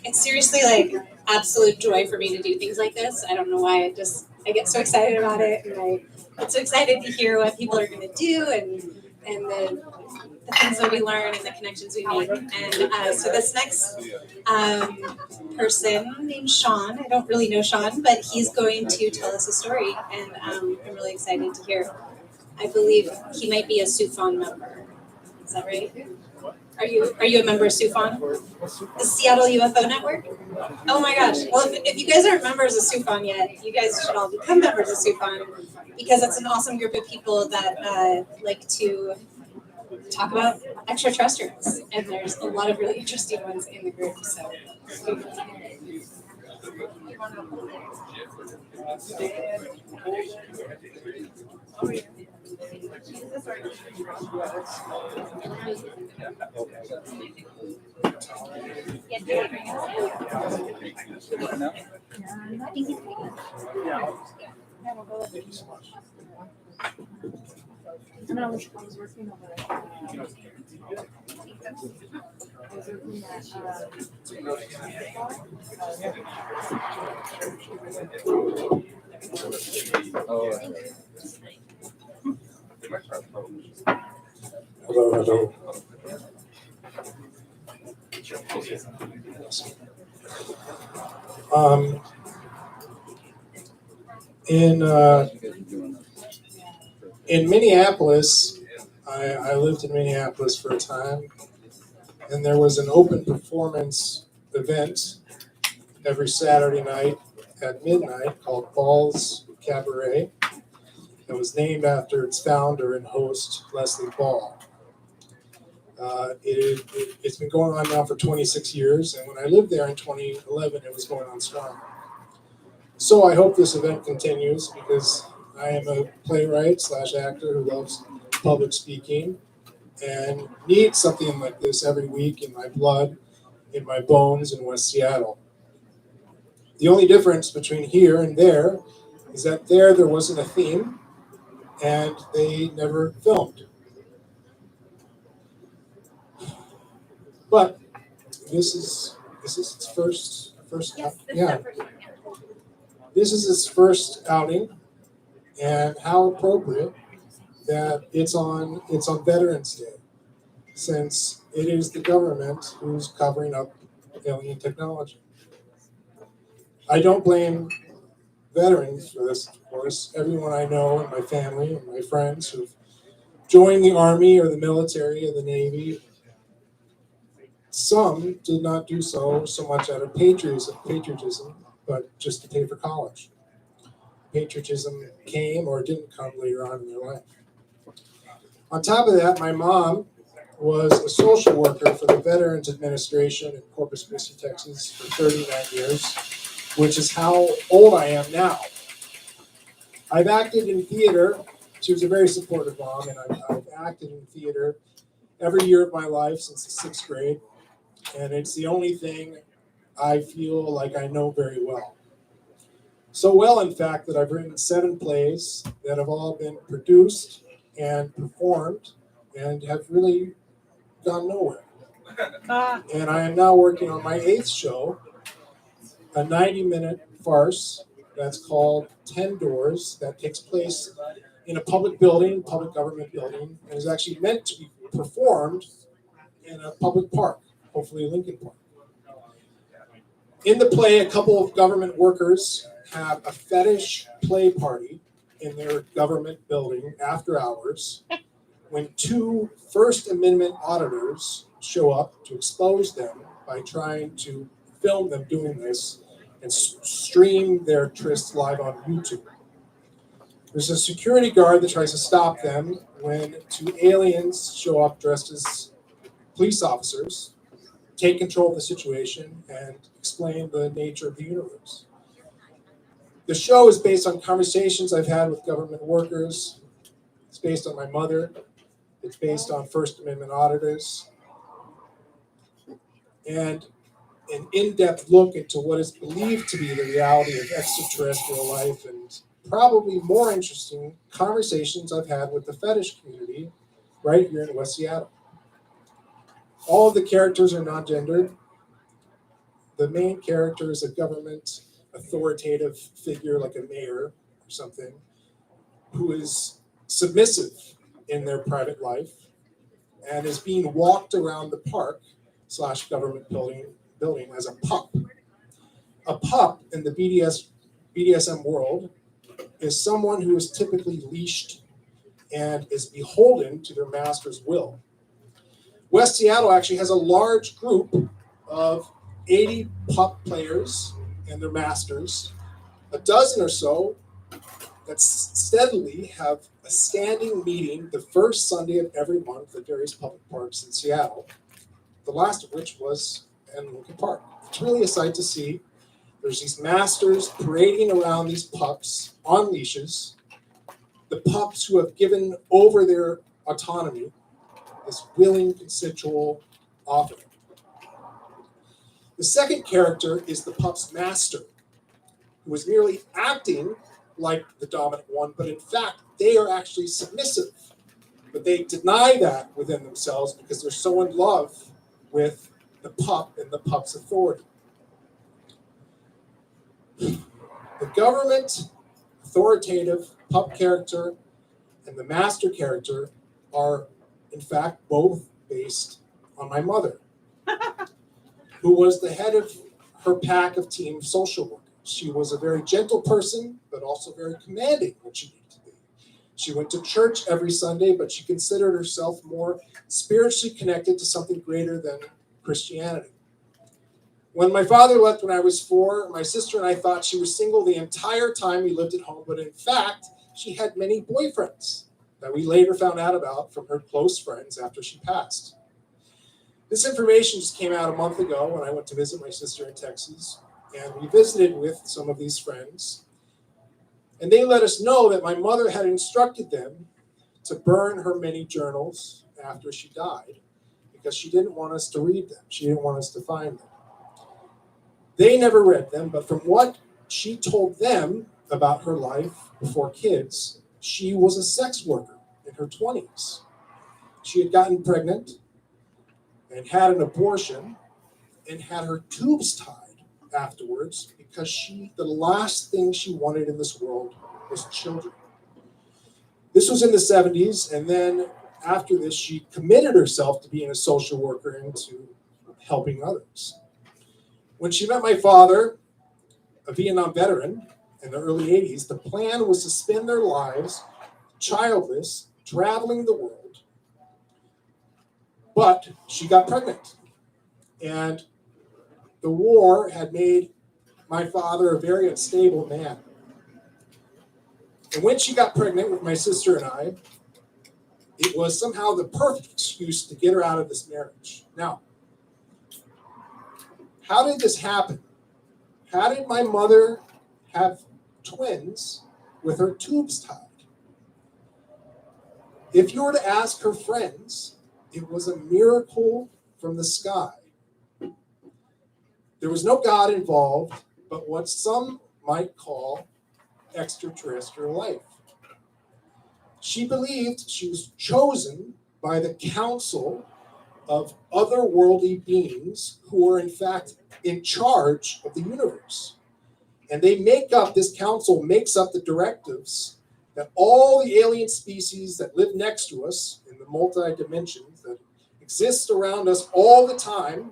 It's seriously like absolute joy for me to do things like this. I don't know why, I get so excited about it, and I get so excited to hear what people are going to do and the things that we learn and the connections we make. And so this next person named Sean, I don't really know Sean, but he's going to tell us a story, and I'm really excited to hear. I believe he might be a SUFON member. Is that right? Are you a member of SUFON? The Seattle UFO Network? Oh my gosh. Well, if you guys aren't members of SUFON yet, you guys should all become members of SUFON, because it's an awesome group of people that like to talk about extraterrestrials, and there's a lot of really interesting ones in the group. So. Hello. Colorado. Um, in Minneapolis, I lived in Minneapolis for a time, and there was an open performance event every Saturday night at midnight called Ball's Cabaret. It was named after its founder and host, Leslie Ball. It's been going on now for 26 years, and when I lived there in 2011, it was going on strong. So I hope this event continues because I am a playwright / actor who loves public speaking and needs something like this every week in my blood, in my bones in West Seattle. The only difference between here and there is that there wasn't a theme and they never filmed. But this is its first Yes, this is yeah. our first one. Yeah. This is its first outing, and how appropriate that it's on Veterans Day, since it is the government who's covering up alien technology. I don't blame veterans for this, of course. Everyone I know in my family and my friends who've joined the Army or the military or the Navy, some did not do so much out of patriotism, but just to pay for college. Patriotism came or didn't come later on in their life. On top of that, my mom was a social worker for the Veterans Administration in Corpus Christi, Texas for 39 years, which is how old I am now. I've acted in theater. She was a very supportive mom, and I've acted in theater every year of my life since the 6th grade, and it's the only thing I feel like I know very well. So well, in fact, that I've written 7 plays that have all been produced and performed and have really gone nowhere. And I am now working on my 8th show, a 90-minute farce that's called 10 Doors, that takes place in a public building, public government building, and is actually meant to be performed in a public park, hopefully Lincoln Park. In the play, a couple of government workers have a fetish play party in their government building after hours when 2 First Amendment auditors show up to expose them by trying to film them doing this and stream their tryst live on YouTube. There's a security guard that tries to stop them when 2 aliens show up dressed as police officers, take control of the situation, and explain the nature of the universe. The show is based on conversations I've had with government workers. It's based on my mother. It's based on First Amendment auditors. And an in-depth look into what is believed to be the reality of extraterrestrial life, and probably more interesting, conversations I've had with the fetish community right here in West Seattle. All of the characters are non-gendered. The main character is a government authoritative figure like a mayor or something who is submissive in their private life and is being walked around the park / government building as a pup. A pup in the BDSM world is someone who is typically leashed and is beholden to their master's will. West Seattle actually has a large group of 80 pup players and their masters, a dozen or so that steadily have a standing meeting the first Sunday of every month at various public parks in Seattle, the last of which was in Lincoln Park. It's really a sight to see. There's these masters parading around these pups on leashes, the pups who have given over their autonomy, this willing, consensual offering. The second character is the pup's master, who is merely acting like the dominant one, but in fact, they are actually submissive. But they deny that within themselves because they're so in love with the pup and the pup's authority. The government, authoritative pup character, and the master character are in fact, both based on my mother, who was the head of her pack of team social workers. She was a very gentle person, but also very commanding when she needed to be. She went to church every Sunday, but she considered herself more spiritually connected to something greater than Christianity. When my father left when I was 4, my sister and I thought she was single the entire time we lived at home, but in fact, she had many boyfriends that we later found out about from her close friends after she passed. This information just came out a month ago when I went to visit my sister in Texas, and we visited with some of these friends. And they let us know that my mother had instructed them to burn her many journals after she died because she didn't want us to read them. She didn't want us to find them. They never read them, but from what she told them about her life before kids, she was a sex worker in her 20s. She had gotten pregnant and had an abortion and had her tubes tied afterwards because the last thing she wanted in this world was children. This was in the 70s, and then after this, she committed herself to being a social worker and to helping others. When she met my father, a Vietnam veteran, in the early 80s, the plan was to spend their lives childless, traveling the world. But she got pregnant, and the war had made my father a very unstable man. And when she got pregnant with my sister and I, it was somehow the perfect excuse to get her out of this marriage. Now, how did this happen? How did my mother have twins with her tubes tied? If you were to ask her friends, it was a miracle from the sky. There was no God involved, but what some might call extraterrestrial life. She believed she was chosen by the council of otherworldly beings who are in fact in charge of the universe. And this council makes up the directives that all the alien species that live next to us in the multi-dimensions that exist around us all the time,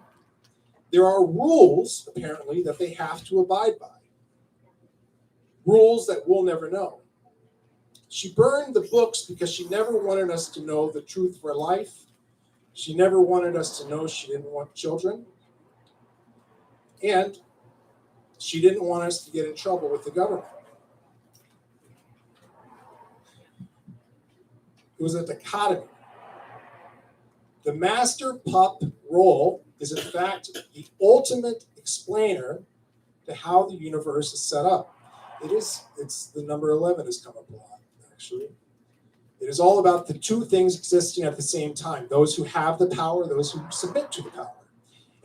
there are rules, apparently, that they have to abide by. Rules that we'll never know. She burned the books because she never wanted us to know the truth for life. She never wanted us to know she didn't want children. And she didn't want us to get in trouble with the government. It was a dichotomy. The master pup role is in fact the ultimate explainer to how the universe is set up. It's the number 11 has come up a lot, actually. It is all about the two things existing at the same time, those who have the power, those who submit to the power.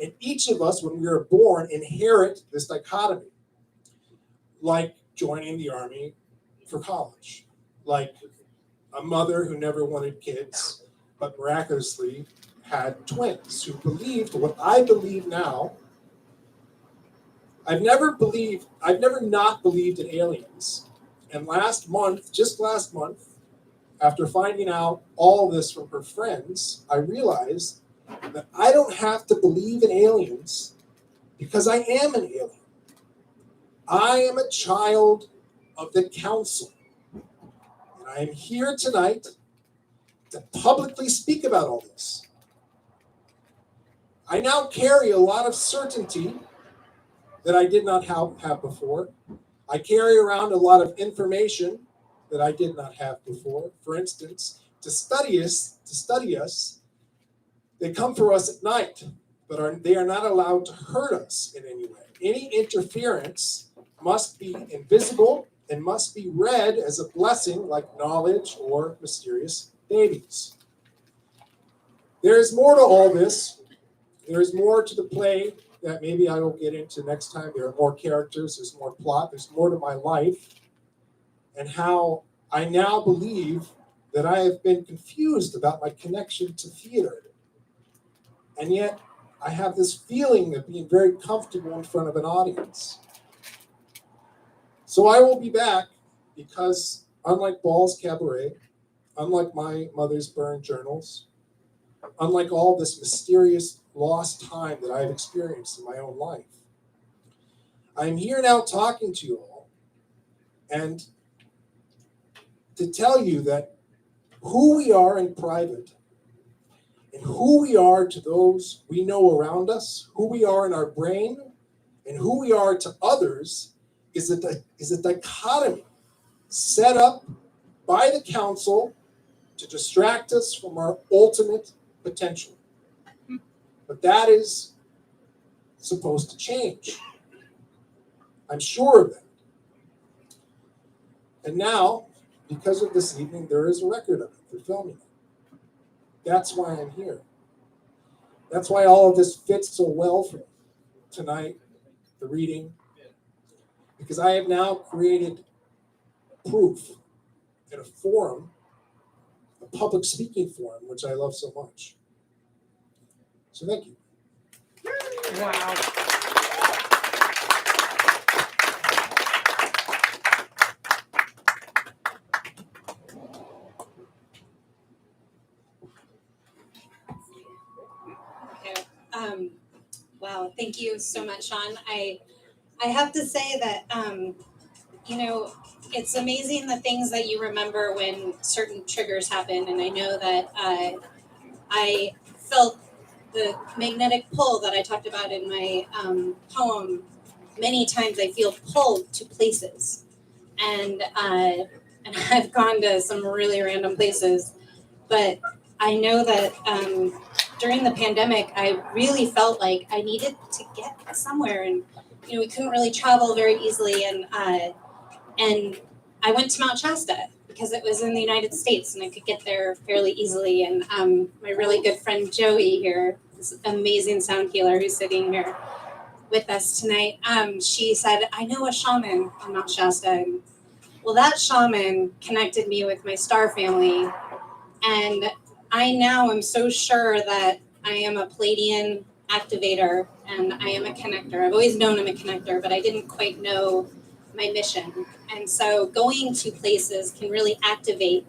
And each of us, when we are born, inherit this dichotomy, like joining the army for college, like a mother who never wanted kids, but miraculously had twins who believed what I believe now. I've never not believed in aliens. And just last month, after finding out all this from her friends, I realized that I don't have to believe in aliens because I am an alien. I am a child of the council. And I am here tonight to publicly speak about all this. I now carry a lot of certainty that I did not have before. I carry around a lot of information that I did not have before. For instance, to study us, they come for us at night, but they are not allowed to hurt us in any way. Any interference must be invisible and must be read as a blessing like knowledge or mysterious babies. There is more to all this. There is more to the play that maybe I will get into next time. There are more characters, there's more plot, there's more to my life, and how I now believe that I have been confused about my connection to theater. And yet, I have this feeling of being very comfortable in front of an audience. So I will be back because, unlike Ball's Cabaret, unlike my mother's burned journals, unlike all this mysterious lost time that I've experienced in my own life. I'm here now talking to you all, and to tell you that who we are in private and who we are to those we know around us, who we are in our brain, and who we are to others is a dichotomy set up by the council to distract us from our ultimate potential. But that is supposed to change. I'm sure of that. And now, because of this evening, there is a record of it. They're filming it. That's why I'm here. That's why all of this fits so well for me. Tonight, the reading, because I have now created proof in a forum, a public speaking forum, which I love so much. So thank you. Wow. Okay. Wow, thank you so much, Sean. I have to say that it's amazing the things that you remember when certain triggers happen, and I know that I felt the magnetic pull that I talked about in my poem. Many times I feel pulled to places, and I've gone to some really random places, but I know that during the pandemic, I really felt like I needed to get somewhere, and we couldn't really travel very easily, and I went to Mount Shasta because it was in the United States and I could get there fairly easily. And my really good friend Joey here, this amazing sound healer who's sitting here with us tonight, she said, I know a shaman on Mount Shasta. And, well, that shaman connected me with my star family. And I now am so sure that I am a Pleiadian activator and I am a connector. I've always known I'm a connector, but I didn't quite know my mission. And so going to places can really activate.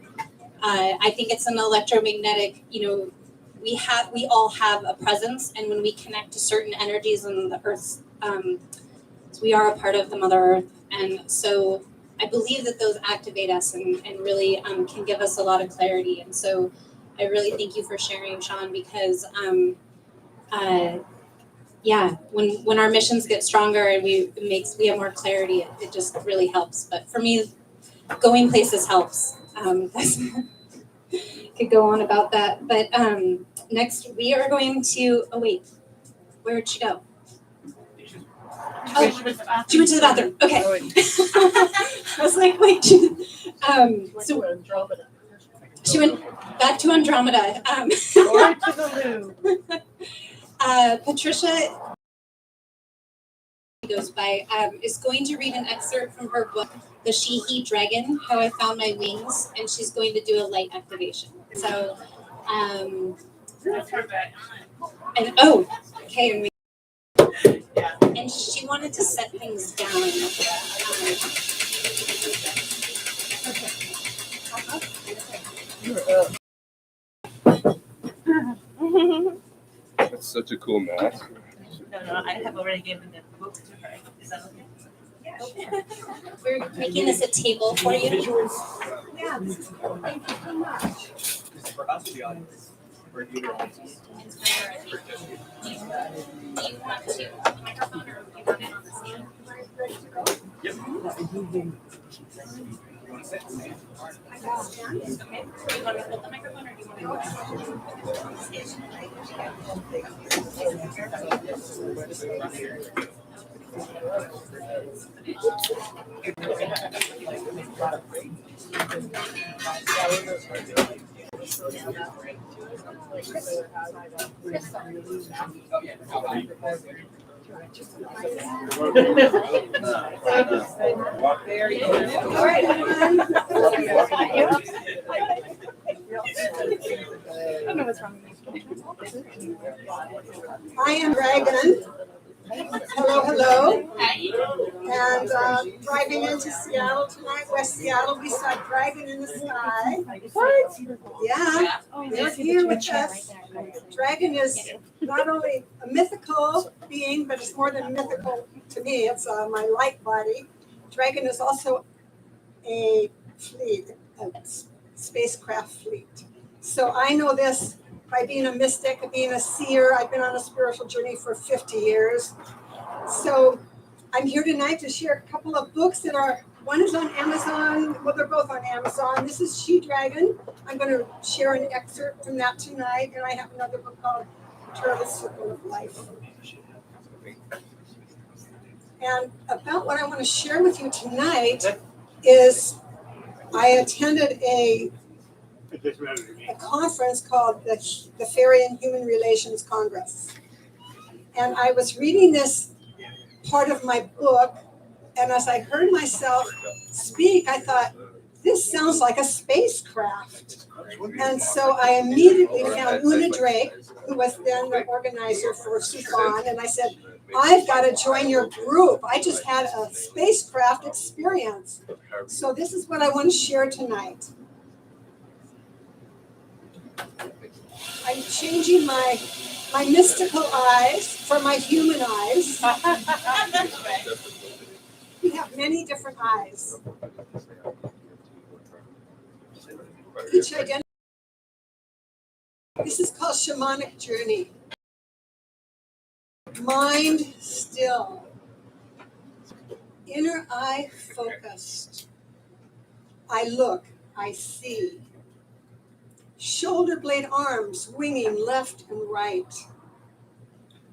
I think it's an electromagnetic, we all have a presence, and when we connect to certain energies on the earth, we are a part of the Mother Earth. And so I believe that those activate us and really can give us a lot of clarity. And so I really thank you for sharing, Sean, because when our missions get stronger and we have more clarity, it just really helps. But for me, going places helps. Could go on about that. But next we are going to, where'd she go? Oh, she went to the bathroom. Okay. I was like, wait. So she went back to Andromeda. Or to the loo. Patricia goes by is going to read an excerpt from her book, The She-He Dragon, How I Found My Wings, and she's going to do a light activation. So, and and she wanted to set things down. That's such a cool mask. No, I have already given the book to her. Is that okay? Yeah. We're making this a table for you. Yeah, this is cool. Thank you so much. This is for us, the audience. For you, the audience. Do you want to hold the microphone or do you want it on the stand? Yep. You want to sit? Okay. Do you want to hold the microphone or do you want to hold the stand? Very good. All right, everyone. I don't know what's wrong with me. I am Dragon. Hello. Hi. And driving into Seattle tonight, West Seattle, we saw Dragon in the Sky. What? Yeah, they're here with us. Dragon is not only a mythical being, but it's more than mythical to me. It's my light body. Dragon is also a fleet, a spacecraft fleet. So I know this by being a mystic, being a seer. I've been on a spiritual journey for 50 years. So I'm here tonight to share a couple of books that are, one is on Amazon, well, they're both on Amazon. This is She Dragon. I'm going to share an excerpt from that tonight. And I have another book called Turtle Circle of Life. And about what I want to share with you tonight is I attended a conference called the Fairy and Human Relations Congress. And I was reading this part of my book, and as I heard myself speak, I thought, this sounds like a spacecraft. And so I immediately found Una Drake, who was then the organizer for SUFON, and I said, I've got to join your group. I just had a spacecraft experience. So this is what I want to share tonight. I'm changing my mystical eyes for my human eyes. We have many different eyes. Each identity. This is called shamanic journey. Mind still. Inner eye focused. I look, I see. Shoulder blade arms winging left and right.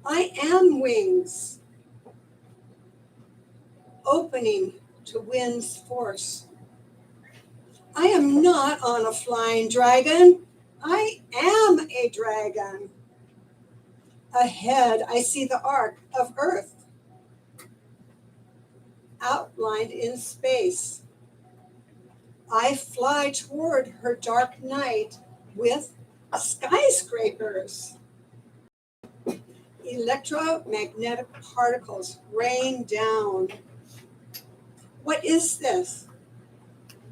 I am wings. Opening to wind's force. I am not on a flying dragon. I am a dragon. Ahead, I see the arc of Earth, outlined in space. I fly toward her dark night with skyscrapers. Electromagnetic particles rain down. What is this?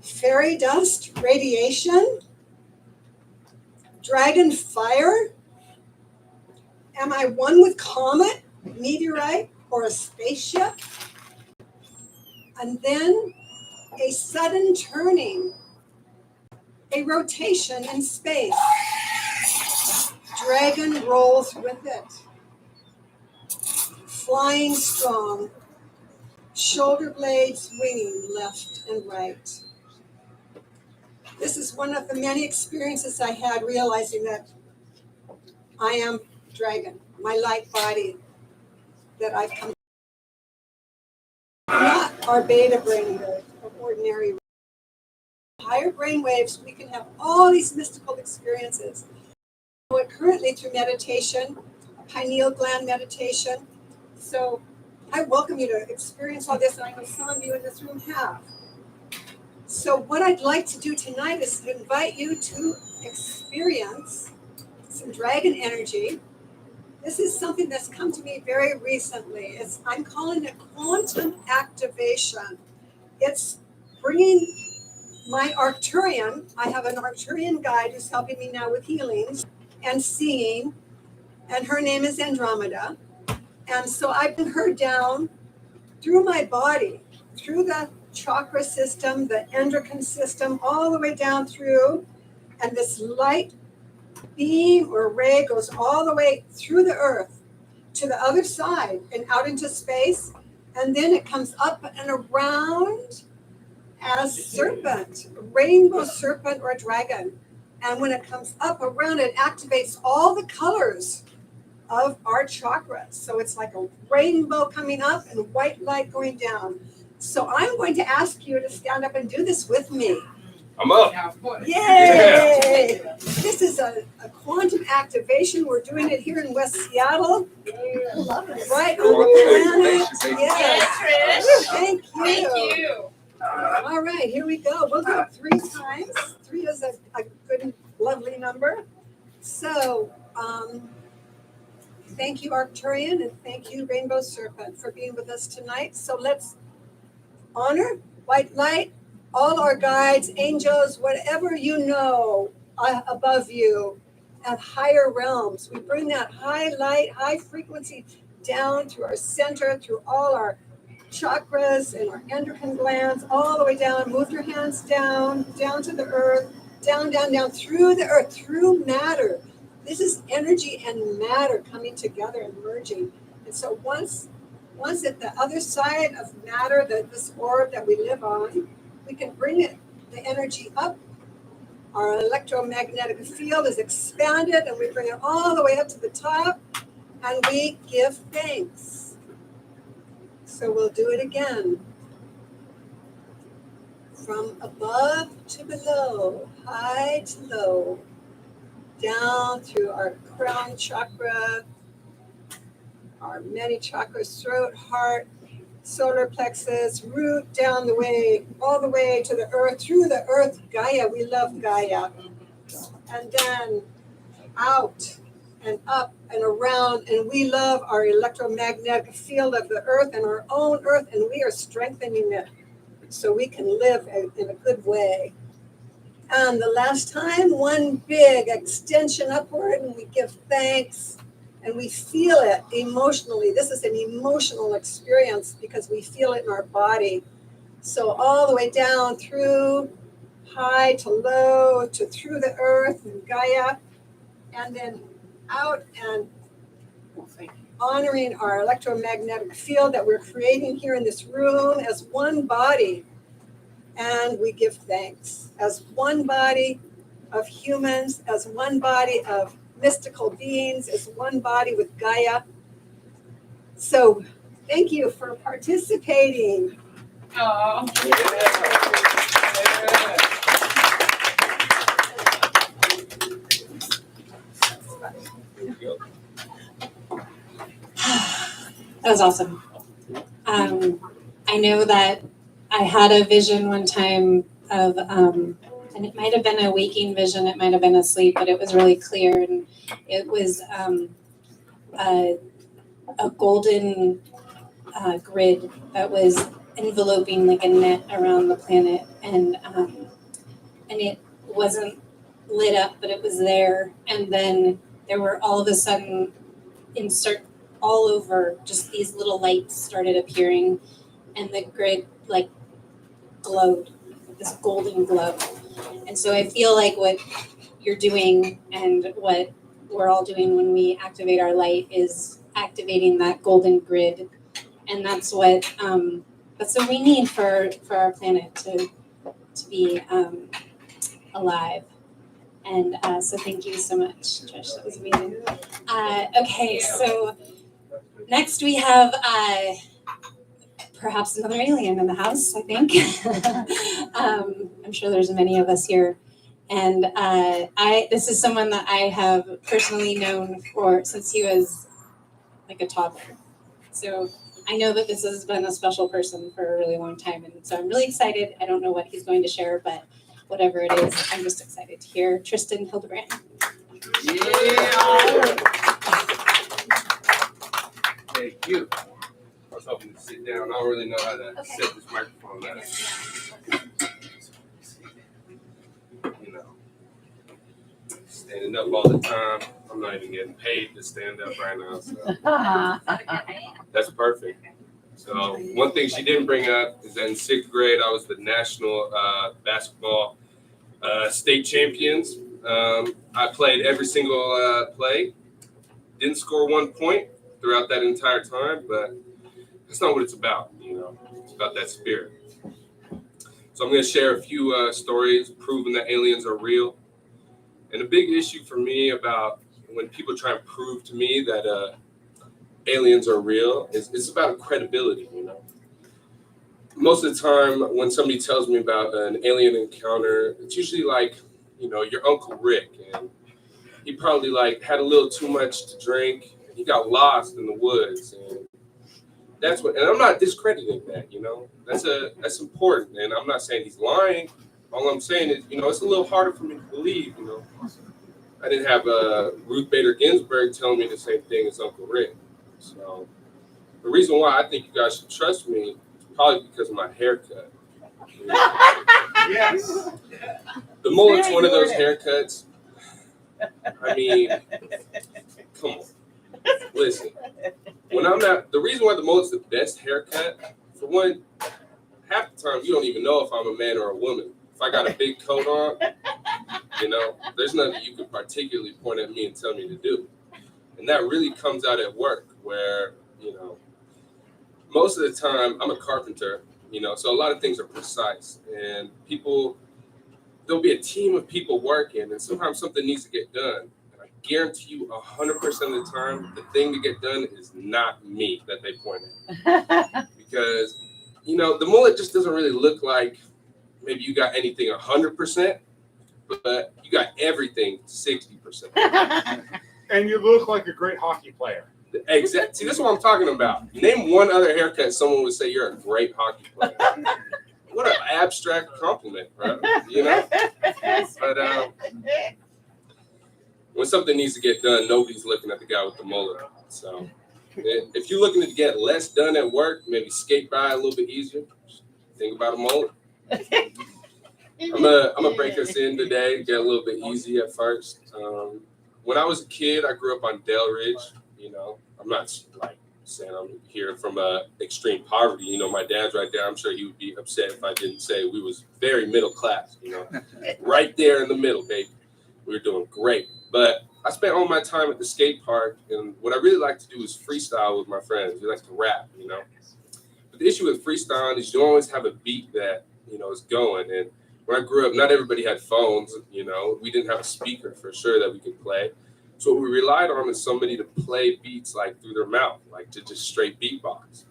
Fairy dust, radiation? Dragon fire? Am I one with comet, meteorite, or a spaceship? And then a sudden turning, a rotation in space. Dragon rolls with it. Flying strong, shoulder blades winging left and right. This is one of the many experiences I had realizing that I am dragon, my light body that I've come. Not our beta brainwave or ordinary. Higher brain waves, we can have all these mystical experiences. I do it currently through meditation, pineal gland meditation. So I welcome you to experience all this, and I know some of you in this room have. So what I'd like to do tonight is to invite you to experience some dragon energy. This is something that's come to me very recently. I'm calling it quantum activation. It's bringing my Arcturian. I have an Arcturian guide who's helping me now with healings and seeing, and her name is Andromeda. And so I bring her down through my body, through the chakra system, the endocrine system, all the way down through, and this light beam or ray goes all the way through the earth to the other side and out into space, and then it comes up and around as serpent, rainbow serpent or dragon. And when it comes up around, it activates all the colors of our chakras. So it's like a rainbow coming up and white light going down. So I'm going to ask you to stand up and do this with me. I'm up. Yay! Yeah. This is a quantum activation. We're doing it here in West Seattle. Right on the planet. Yes. Thank you. Thank you. All right, here we go. We'll do it 3 times. 3 is a good, lovely number. So, thank you, Arcturian, and thank you, Rainbow Serpent, for being with us tonight. So let's honor, white light, all our guides, angels, whatever you know above you, and higher realms. We bring that high light, high frequency down through our center, through all our chakras and our endocrine glands, all the way down. Move your hands down to the earth, down, through the earth, through matter. This is energy and matter coming together and merging. And so once at the other side of matter, this orb that we live on, we can bring the energy up. Our electromagnetic field is expanded, and we bring it all the way up to the top, and we give thanks. So we'll do it again. From above to below, high to low, down through our crown chakra, our many chakras, throat, heart, solar plexus, root down the way, all the way to the earth, through the earth, Gaia. We love Gaia. And then out and up and around, and we love our electromagnetic field of the earth and our own earth, and we are strengthening it so we can live in a good way. And the last time, one big extension upward, and we give thanks, and we feel it emotionally. This is an emotional experience because we feel it in our body. So all the way down through high to low to through the earth and Gaia, and then out and honoring our electromagnetic field that we're creating here in this room as one body. And we give thanks as one body of humans, as one body of mystical beings, as one body with Gaia. So thank you for participating. Oh. That was awesome. I know that I had a vision one time of, and it might have been a waking vision, it might have been asleep, but it was really clear. And it was a golden grid that was enveloping like a net around the planet. And it wasn't lit up, but it was there. And then there were all of a sudden all over, just these little lights started appearing, and the grid like glowed, this golden glow. And so I feel like what you're doing and what we're all doing when we activate our light is activating that golden grid, and that's what we need for our planet to be alive. And so thank you so much, Trish. That was amazing. Okay, so next we have perhaps another alien in the house, I think. I'm sure there's many of us here. And this is someone that I have personally known since he was like a toddler. So I know that this has been a special person for a really long time. And so I'm really excited. I don't know what he's going to share, but whatever it is, I'm just excited to hear Tristan Hildebrand. Yeah. Thank you. I was hoping to sit down. I don't really know how to set this microphone up. You know, standing up all the time. I'm not even getting paid to stand up right now, so that's perfect. So one thing she didn't bring up is that in 6th grade, I was the national basketball state champions. I played every single play. Didn't score 1 point throughout that entire time, but that's not what it's about, you know. It's about that spirit. So I'm going to share a few stories proving that aliens are real. And a big issue for me about when people try and prove to me that aliens are real is it's about credibility, you know. Most of the time when somebody tells me about an alien encounter, it's usually like, you know, your Uncle Rick, and he probably like had a little too much to drink. He got lost in the woods, and that's what. And I'm not discrediting that, you know. That's important, and I'm not saying he's lying. All I'm saying is, you know, it's a little harder for me to believe, you know. I didn't have Ruth Bader Ginsburg telling me the same thing as Uncle Rick. So the reason why I think you guys should trust me probably because of my haircut. Yes. The mullet's one of those haircuts. I mean, come on. Listen, when I'm not, the reason why the mullet's the best haircut, for one, half the time you don't even know if I'm a man or a woman. If I got a big coat on, you know, there's nothing you can particularly point at me and tell me to do. And that really comes out at work where, you know, most of the time I'm a carpenter, you know, so a lot of things are precise. And people, there'll be a team of people working and sometimes something needs to get done. And I guarantee you 100% of the time, the thing to get done is not me that they point at. Because, you know, the mullet just doesn't really look like maybe you got anything 100%, but you got everything 60%. And you look like a great hockey player. Exactly. See, this is what I'm talking about. Name one other haircut someone would say you're a great hockey player. What an abstract compliment, bro. You know? But when something needs to get done, nobody's looking at the guy with the mullet. So if you're looking to get less done at work, maybe skate by a little bit easier, think about a mullet. I'm gonna break us in today, get a little bit easy at first. When I was a kid, I grew up on Dale Ridge. You know, I'm not like saying I'm here from extreme poverty. You know, my dad's right there. I'm sure he would be upset if I didn't say we was very middle class. You know, right there in the middle, baby. We were doing great. But I spent all my time at the skate park, and what I really like to do is freestyle with my friends. We like to rap, you know. But the issue with freestyling is you don't always have a beat that, you know, is going. And when I grew up, not everybody had phones, you know. We didn't have a speaker for sure that we could play. So what we relied on is somebody to play beats like through their mouth, like to just straight beatbox.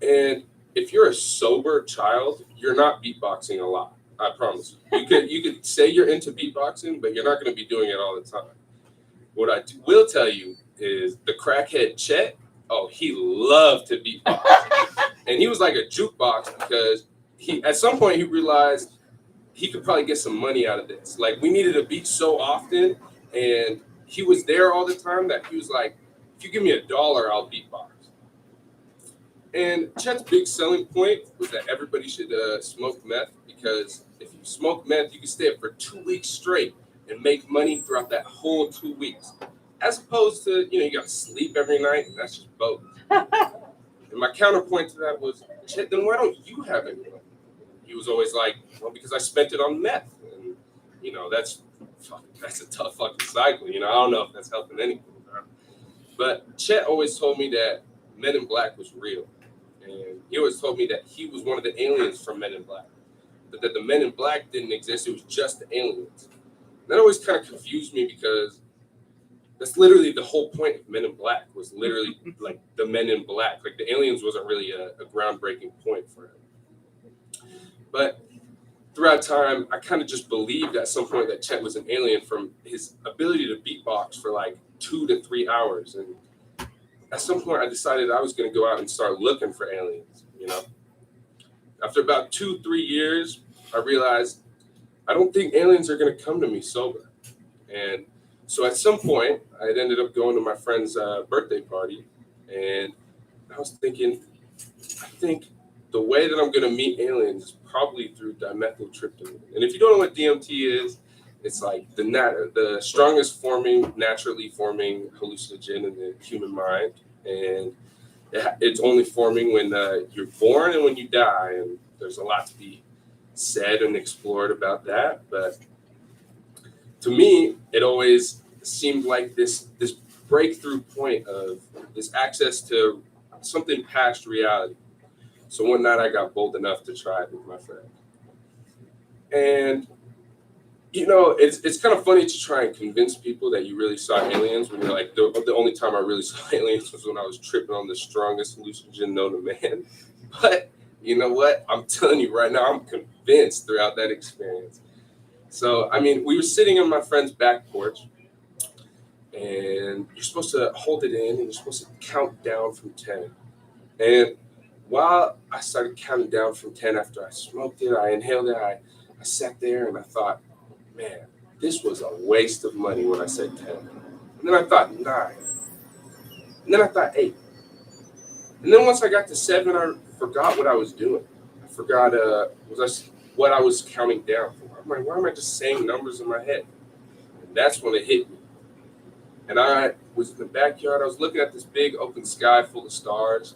And if you're a sober child, you're not beatboxing a lot. I promise you. You could say you're into beatboxing, but you're not going to be doing it all the time. What I will tell you is the crackhead Chet, oh, he loved to beatbox. And he was like a jukebox because at some point he realized he could probably get some money out of this. Like, we needed a beat so often, and he was there all the time that he was like, if you give me $1, I'll beatbox. And Chet's big selling point was that everybody should smoke meth, because if you smoke meth, you can stay up for 2 weeks straight and make money throughout that whole 2 weeks. As opposed to, you know, you got to sleep every night, and that's just both. And my counterpoint to that was, Chet, then why don't you have any money? He was always like, well, because I spent it on meth. And, you know, that's a tough fucking cycle. You know, I don't know if that's helping anything. But Chet always told me that Men in Black was real. And he always told me that he was one of the aliens from Men in Black. But that the Men in Black didn't exist. It was just the aliens. And that always kind of confused me because that's literally the whole point of Men in Black, was literally like the Men in Black. Like, the aliens wasn't really a groundbreaking point for him. But throughout time, I kind of just believed at some point that Chet was an alien from his ability to beatbox for like 2 to 3 hours. And at some point, I decided I was going to go out and start looking for aliens, you know. After about 2-3 years, I realized I don't think aliens are going to come to me sober. And so at some point, I had ended up going to my friend's birthday party. And I was thinking, I think the way that I'm going to meet aliens is probably through dimethyltryptamine. And if you don't know what DMT is, it's like the strongest naturally forming hallucinogen in the human mind. And it's only forming when you're born and when you die. And there's a lot to be said and explored about that. But to me, it always seemed like this breakthrough point of this access to something past reality. So one night I got bold enough to try it with my friend. And, you know, it's kind of funny to try and convince people that you really saw aliens when you're like, the only time I really saw aliens was when I was tripping on the strongest hallucinogen known to man. But you know what? I'm telling you right now, I'm convinced throughout that experience. So, I mean, we were sitting on my friend's back porch, and you're supposed to hold it in, and you're supposed to count down from 10. And while I started counting down from 10 after I smoked it, I inhaled it, I sat there and I thought, man, this was a waste of money when I said 10. And then I thought 9. And then I thought 8. And then once I got to 7, I forgot what I was doing. I forgot what I was counting down for. I'm like, why am I just saying numbers in my head? And that's when it hit me. And I was in the backyard. I was looking at this big open sky full of stars.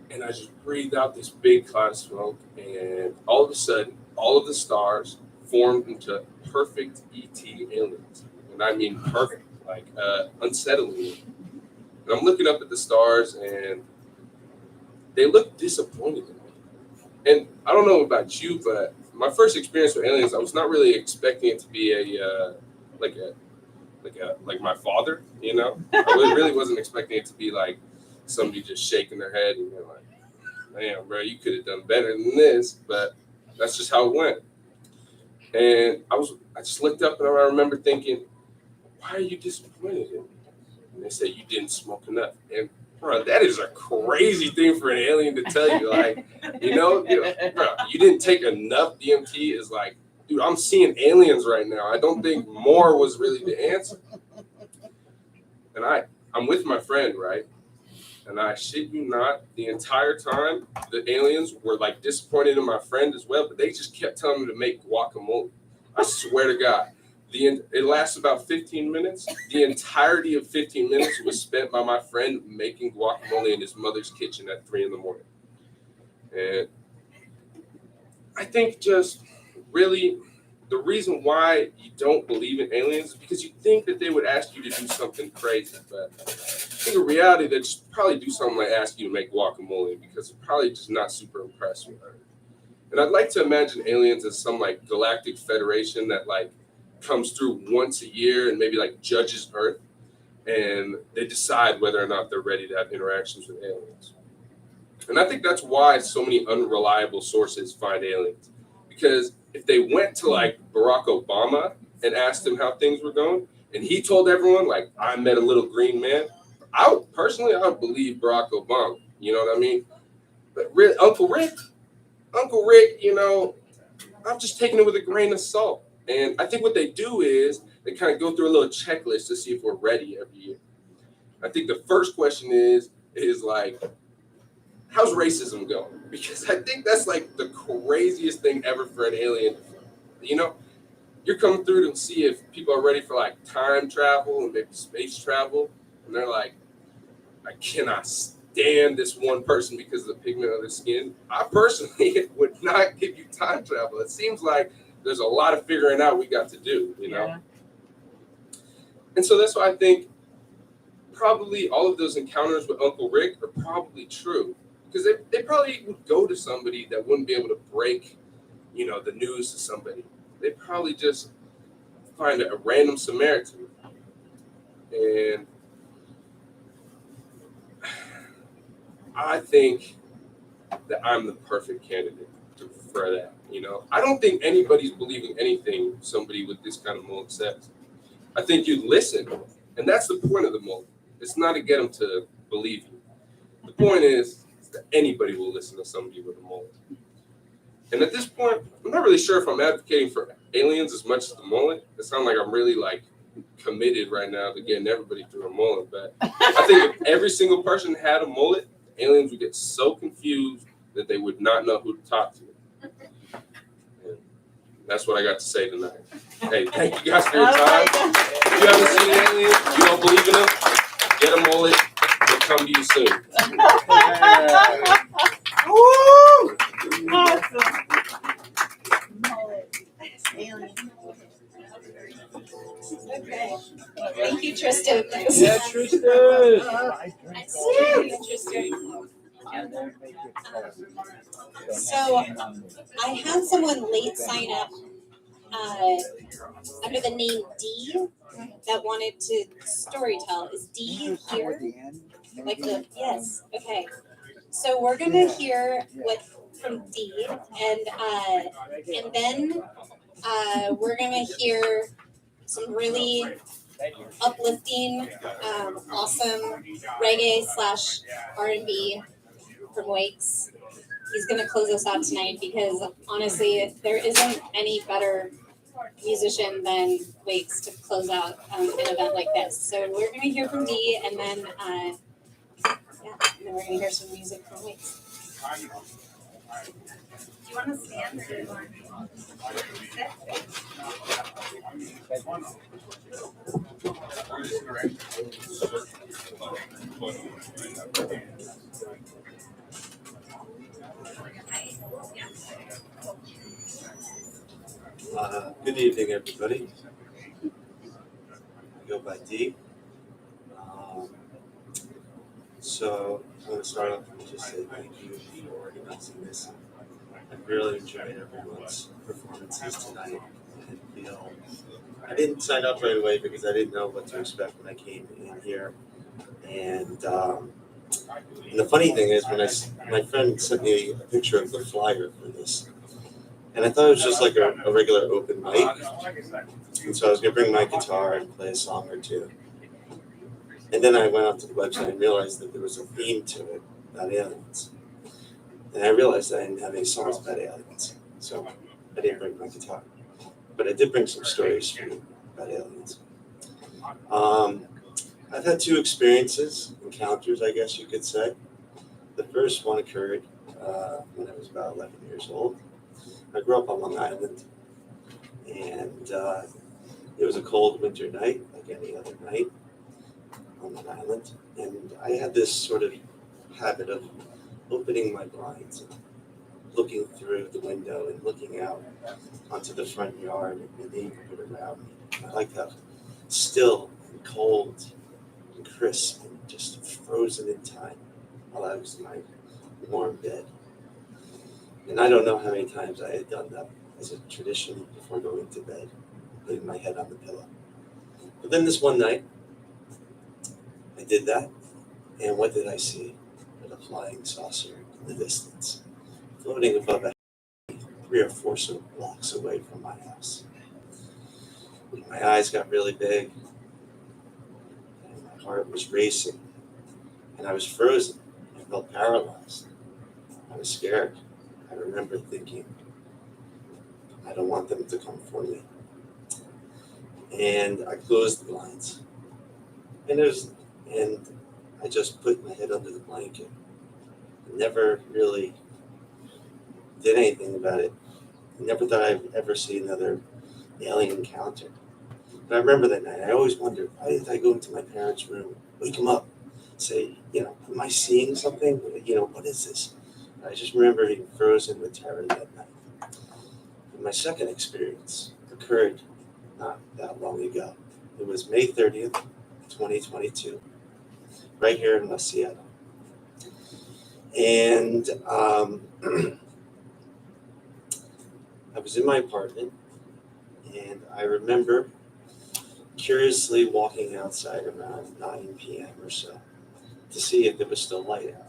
And I just breathed out this big cloud of smoke. And all of a sudden, all of the stars formed into perfect ET aliens. And I mean perfect, like unsettling. And I'm looking up at the stars, and they look disappointed in me. And I don't know about you, but my first experience with aliens, I was not really expecting it to be like my father, you know? I really wasn't expecting it to be like somebody just shaking their head and you're like, damn, bro, you could have done better than this, but that's just how it went. And I just looked up and I remember thinking, why are you disappointed in me? And they said, you didn't smoke enough. And bro, that is a crazy thing for an alien to tell you. Like, you know, bro, you didn't take enough DMT is like, dude, I'm seeing aliens right now. I don't think more was really the answer. And I'm with my friend, right? And I shit you not, the entire time, the aliens were like disappointed in my friend as well, but they just kept telling me to make guacamole. I swear to God. It lasts about 15 minutes. The entirety of 15 minutes was spent by my friend making guacamole in his mother's kitchen at 3 a.m. And I think just really the reason why you don't believe in aliens is because you think that they would ask you to do something crazy. But I think in reality, they'd just probably do something like ask you to make guacamole because they're probably just not super impressed with Earth. And I'd like to imagine aliens as some like galactic federation that like comes through once a year and maybe like judges Earth, and they decide whether or not they're ready to have interactions with aliens. And I think that's why so many unreliable sources find aliens, because if they went to like Barack Obama and asked him how things were going, and he told everyone like I met a little green man, I would believe Barack Obama. You know what I mean? But really, Uncle Rick, you know, I'm just taking it with a grain of salt. And I think what they do is they kind of go through a little checklist to see if we're ready every year. I think the first question is like, how's racism going? Because I think that's like the craziest thing ever for an alien. You know, you're coming through to see if people are ready for like time travel and maybe space travel. And they're like, I cannot stand this one person because of the pigment of their skin. I personally would not give you time travel. It seems like there's a lot of figuring out we got to do, you know? Yeah. And so that's why I think probably all of those encounters with Uncle Rick are probably true. Because they probably would go to somebody that wouldn't be able to break, you know, the news to somebody. They'd probably just find a random Samaritan. And I think that I'm the perfect candidate for that. You know, I don't think anybody's believing anything somebody with this kind of mullet says. I think you listen, and that's the point of the mullet. It's not to get them to believe you. The point is that anybody will listen to somebody with a mullet. And at this point, I'm not really sure if I'm advocating for aliens as much as the mullet. It sounds like I'm really like committed right now to getting everybody through a mullet. But I think if every single person had a mullet, aliens would get so confused that they would not know who to talk to. And that's what I got to say tonight. Hey, thank you guys for your time. If you haven't seen an alien, you don't believe in them, get a mullet. They'll come to you soon. Woo! Awesome. Mullet. Alien. Okay. Thank you, Tristan. Yeah, Tristan. That's really interesting. So I had someone late sign up under the name D that wanted to storytell. Is D here? Like the yes. Okay. So we're gonna hear from D, and then we're gonna hear some really uplifting, awesome reggae / R&B from Wakes. He's going to close us out tonight because honestly, there isn't any better musician than Wakes to close out an event like this. So we're going to hear from D, and then Yeah, and then we're gonna hear some music from Weeks. Do you want to stand or do you want Good evening, everybody. I go by D. So I'm going to start off and just say thank you for organizing this. I really enjoyed everyone's performances tonight. I didn't sign up right away because I didn't know what to expect when I came in here. And the funny thing is, my friend sent me a picture of the flyer for this, and I thought it was just like a regular open mic. And so I was going to bring my guitar and play a song or two. And then I went out to the website and realized that there was a theme to it about aliens. And I realized I didn't have any songs about aliens. So I didn't bring my guitar. But I did bring some stories for you about aliens. I've had two encounters, I guess you could say. The first one occurred when I was about 11 years old. I grew up on Long Island. And it was a cold winter night, like any other night on Long Island. And I had this sort of habit of opening my blinds and looking through the window and looking out onto the front yard and the neighborhood around me. I liked how still and cold and crisp and just frozen in time while I was in my warm bed. And I don't know how many times I had done that as a tradition before going to bed, putting my head on the pillow. But then this one night, I did that, and what did I see? But a flying saucer in the distance, floating above a 3 or 4 blocks away from my house. My eyes got really big, and my heart was racing, and I was frozen. I felt paralyzed. I was scared. I remember thinking, I don't want them to come for me. And I closed the blinds. And I just put my head under the blanket. I never really did anything about it. I never thought I'd ever see another alien encounter. But I remember that night. I always wondered, why did I go into my parents' room, wake them up, say, am I seeing something? What is this? I just remember being frozen with terror that night. And my second experience occurred not that long ago. It was May 30th, 2022, right here in West Seattle. And I was in my apartment, and I remember curiously walking outside around 9 p.m. or so to see if there was still light out.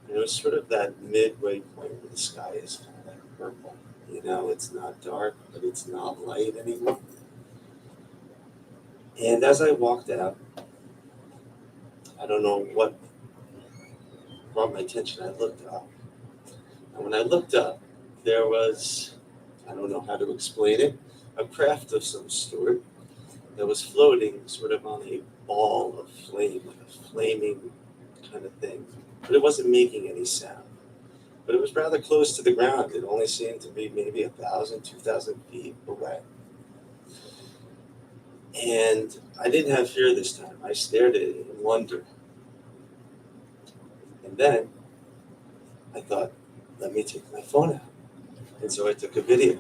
And it was sort of that midway point where the sky is kind of like purple. It's not dark, but it's not light anymore. And as I walked out, I don't know what brought my attention. I looked up. And when I looked up, there was, I don't know how to explain it, a craft of some sort that was floating sort of on a ball of flame, like a flaming kind of thing. But it wasn't making any sound. But it was rather close to the ground. It only seemed to be maybe 1,000, 2,000 feet away. And I didn't have fear this time. I stared at it in wonder. And then I thought, let me take my phone out. And so I took a video.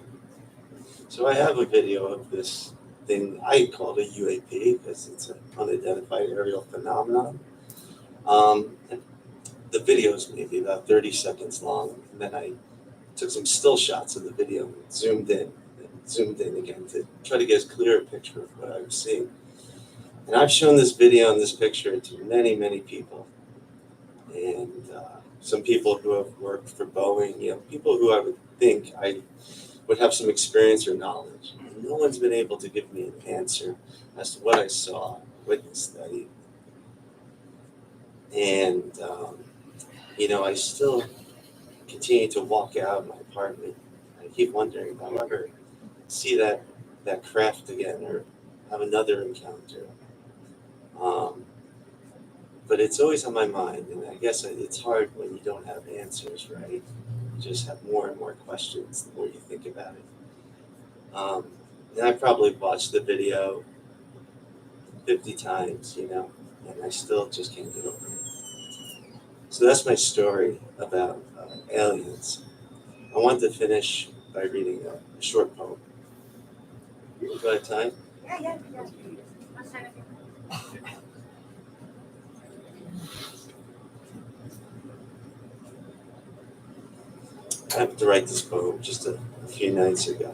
So I have a video of this thing. I call it a UAP because it's an unidentified aerial phenomenon. And the video is maybe about 30 seconds long. And then I took some still shots of the video and zoomed in again to try to get as clear a picture of what I was seeing. And I've shown this video and this picture to many, many people. And some people who have worked for Boeing, people who I would think I would have some experience or knowledge. And no one's been able to give me an answer as to what I saw, witnessed that evening. And, I still continue to walk out of my apartment. I keep wondering if I'll ever see that craft again or have another encounter. but it's always on my mind, and I guess it's hard when you don't have answers, right? You just have more and more questions the more you think about it. And I probably watched the video 50 times, you know, and I still just can't get over it. So that's my story about aliens. I want to finish by reading a short poem. Do I have time? Yeah. I happened to write this poem just a few nights ago.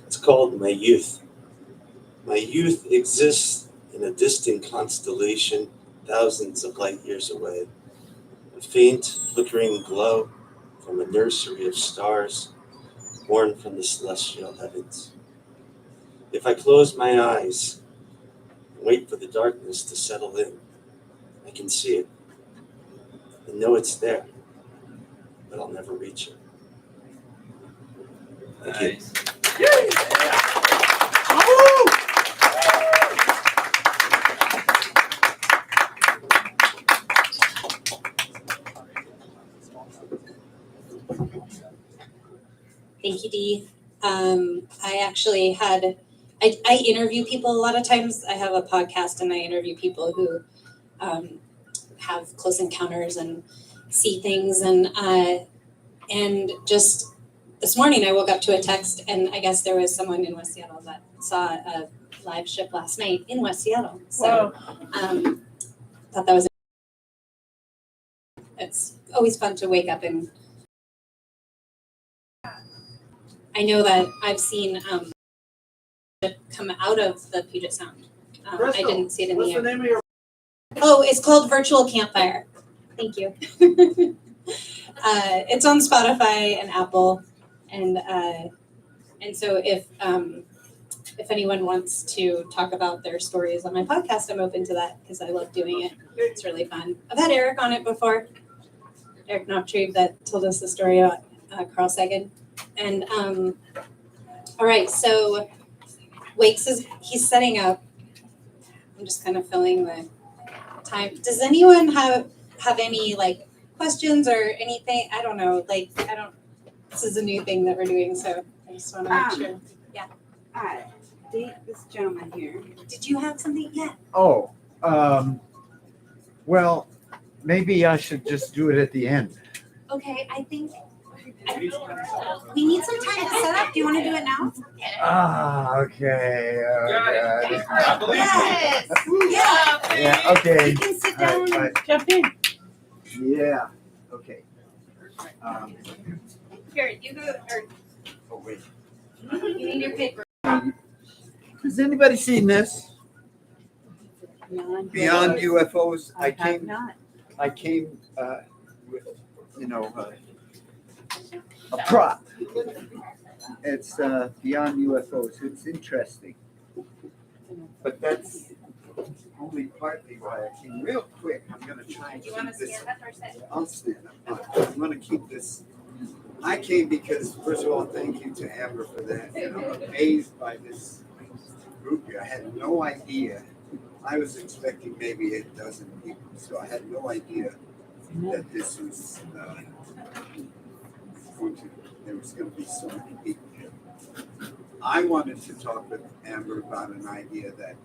It's called My Youth. My youth exists in a distant constellation thousands of light years away. A faint, flickering glow from a nursery of stars born from the celestial heavens. If I close my eyes and wait for the darkness to settle in, I can see it and know it's there, but I'll never reach it. Thank you. Thank you, Dee. I actually I interview people a lot of times. I have a podcast and I interview people who have close encounters and see things. And just this morning I woke up to a text, and I guess there was someone in West Seattle that saw a live ship last night in West Seattle. So thought that was it's always fun to wake up and I know that I've seen come out of the Puget Sound. I didn't see it in the air. What's the name of your? Oh, it's called Virtual Campfire. Thank you. It's on Spotify and Apple, and so if anyone wants to talk about their stories on my podcast, I'm open to that because I love doing it. It's really fun. I've had Eric on it before. Eric Nachtrieb that told us the story about Carl Sagan. And all right, so Wakes he's setting up. I'm just kind of filling the time. Does anyone have any like questions or anything? I don't know. This is a new thing that we're doing, so I just want to make sure. Yeah. Date this gentleman here. Did you have something? Yeah. Oh, well, maybe I should just do it at the end. Okay, I think we need some time to set up. Do you want to do it now? Okay. Yes. Yeah, okay. You can sit down and jump in. Yeah, okay. Here, you go. Oh, wait. You need your paper. Has anybody seen this? Beyond UFOs. I came with, a prop. It's Beyond UFOs. It's interesting. But that's only partly why I came. Real quick, I'm going to try and keep this. I'll stand up. I'm going to keep this. I came because, first of all, thank you to Amber for that. And I'm amazed by this group here. I had no idea. I was expecting maybe a dozen people, so I had no idea that this was there was going to be so many people here. I wanted to talk with Amber about an idea that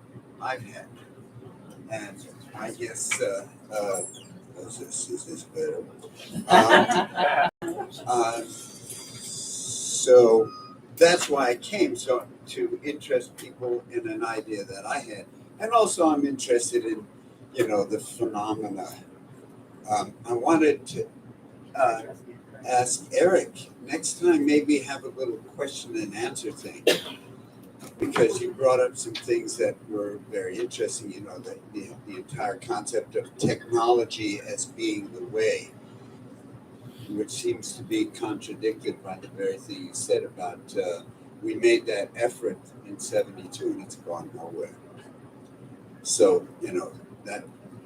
I've had, and I guess is this better? So that's why I came, so to interest people in an idea that I had, and also I'm interested in, the phenomena. I wanted to ask Eric next time, maybe have a little question and answer thing, because you brought up some things that were very interesting. The entire concept of technology as being the way, which seems to be contradicted by the very thing you said about we made that effort in '72 and it's gone nowhere. So, that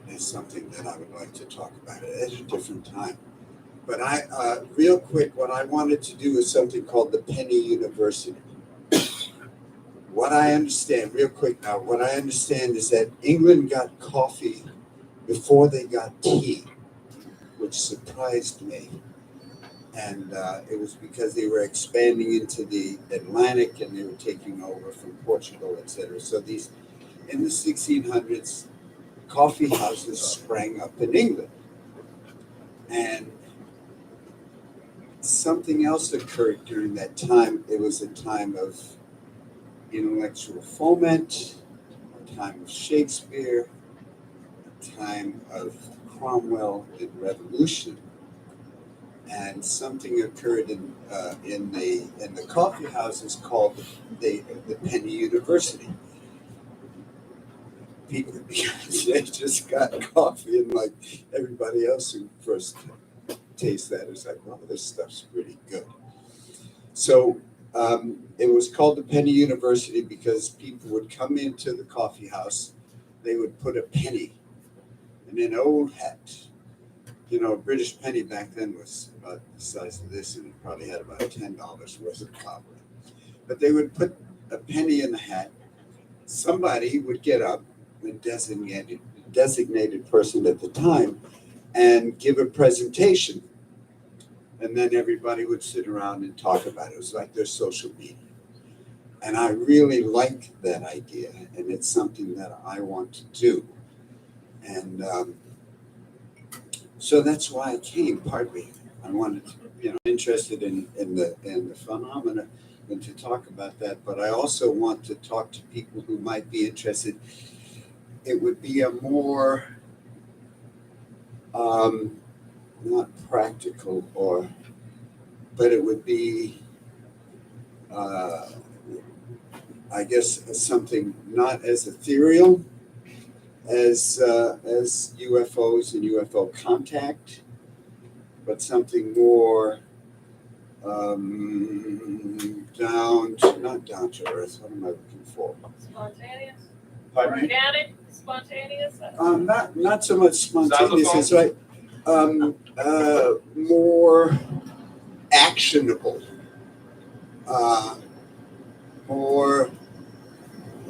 is something that I would like to talk about at a different time. But real quick, what I wanted to do is something called the Penny University. What I understand, real quick now, what I understand is that England got coffee before they got tea, which surprised me. And it was because they were expanding into the Atlantic and they were taking over from Portugal, etc. So these, in the 1600s, coffee houses sprang up in England. And something else occurred during that time. It was a time of intellectual foment, a time of Shakespeare, a time of Cromwell and revolution. And something occurred in the coffee houses called the Penny University. People, because they just got coffee, and like everybody else who first tastes that is like, wow, this stuff's pretty good. So it was called the Penny University because people would come into the coffee house, they would put a penny in an old hat. You know, a British penny back then was about the size of this, and it probably had about $10 worth of copper. But they would put a penny in the hat. Somebody would get up, a designated person at the time, and give a presentation. And then everybody would sit around and talk about it. It was like their social media. And I really like that idea, and it's something that I want to do. And so that's why I came, partly. I wanted to, interested in the phenomena and to talk about that. But I also want to talk to people who might be interested. It would be a more, not practical but it would be, I guess, something not as ethereal as UFOs and UFO contact, but something more not down to earth. What am I looking for? Spontaneous? Pardon me? Organic? Spontaneous? Not so much spontaneous as like more actionable, more,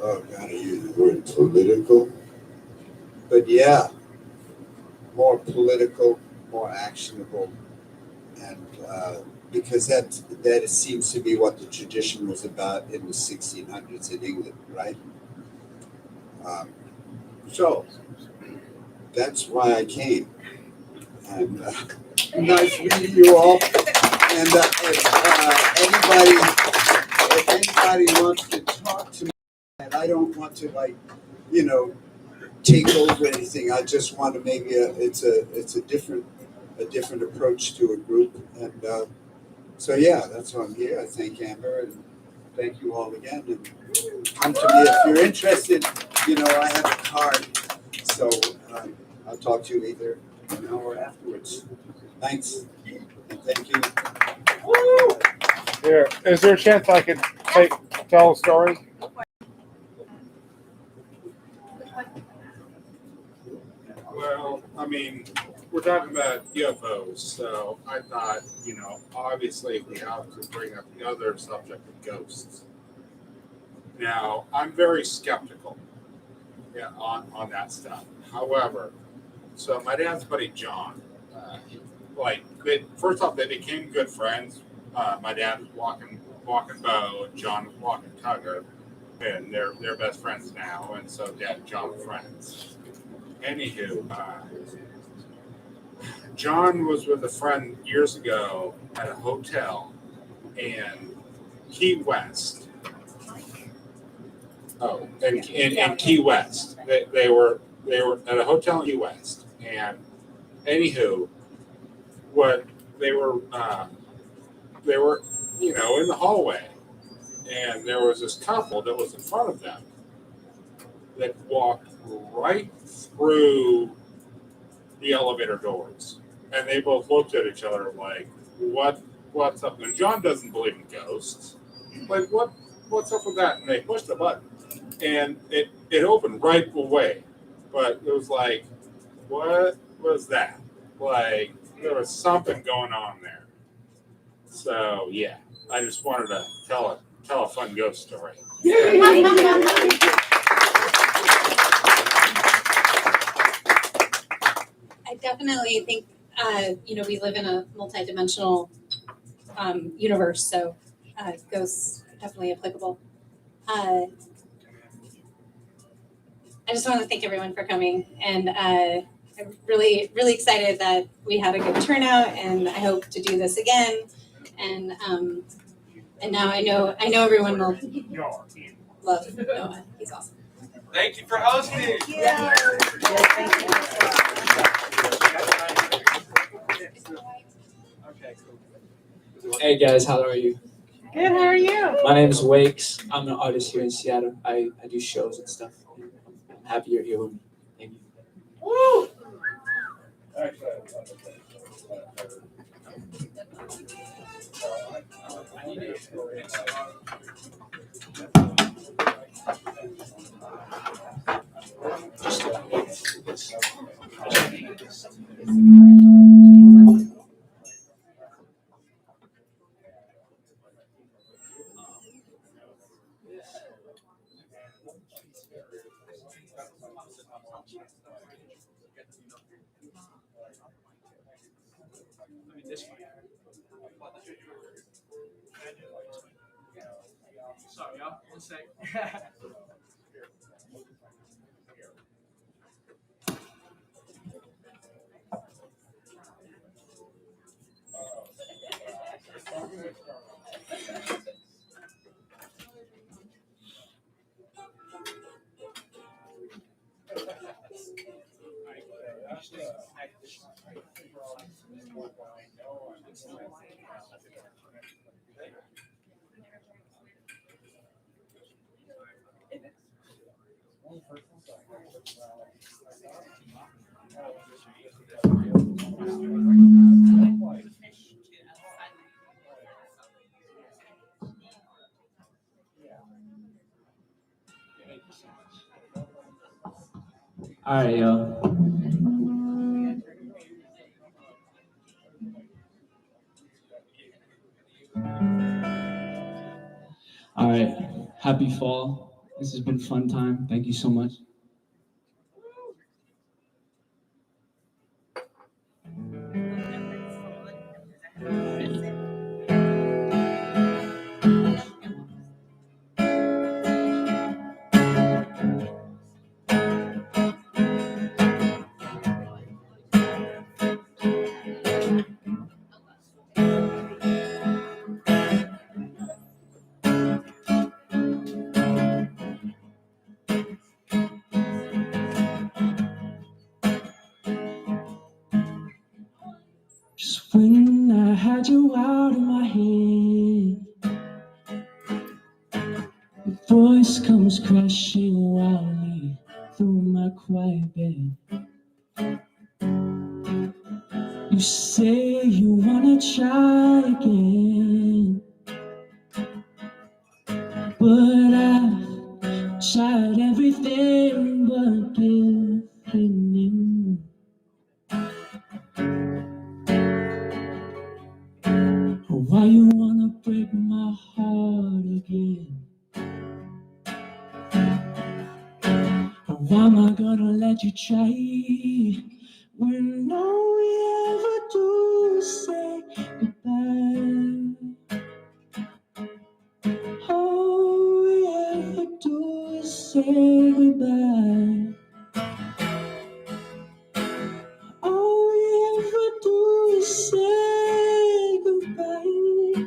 oh God, I use the word political, but yeah, more political, more actionable, and because that seems to be what the tradition was about in the 1600s in England, right? So that's why I came, and nice meeting you all. And if anybody wants to talk to me, and I don't want to take over anything. I just want to maybe it's a different approach to a group, and so yeah, that's why I'm here. I thank Amber and thank you all again. And come to me if you're interested. I have a card, so I'll talk to you either now or afterwards. Thanks, and thank you. Here, is there a chance I could tell a story? Well, I mean, we're talking about UFOs, so I thought, obviously we have to bring up the other subject of ghosts. Now, I'm very skeptical on that stuff. However, so my dad's buddy John, first off, they became good friends. My dad was walking Bo, and John was walking Tugger, and they're best friends now, and so Dad and John are friends. Anywho, John was with a friend years ago at a hotel in Key West. Oh, in Key West. They were at a hotel in Key West, and anywho, what they were in the hallway, and there was this couple that was in front of them that walked right through the elevator doors, and they both looked at each other like, what's up? And John doesn't believe in ghosts. Like, what's up with that? And they pushed the button, and it opened right away. But it was like, what was that? Like, there was something going on there. So yeah, I just wanted to tell a fun ghost story. definitely think, we live in a multidimensional universe, so ghosts are definitely applicable. I just want to thank everyone for coming, and I'm really, really excited that we had a good turnout, and I hope to do this again. And now I know everyone will love Noah. He's awesome. Thank you for hosting. Yeah. Hey guys, how are you? Good, how are you? My name is Wakes. I'm an artist here in Seattle. I do shows and stuff. I'm happy you're here with me. Thank you. Woo! Sorry, y'all. One sec. All right, y'all. All right. Happy fall. This has been a fun time. Thank you so much. Just when I had you out of my head, your voice comes crashing wildly through my quiet bed. You say you wanna try again, but I've tried everything but giving in. Why you wanna break my heart again? Why am I gonna let you try when all we ever do is say goodbye? All we ever do is say goodbye. All we ever do is say goodbye.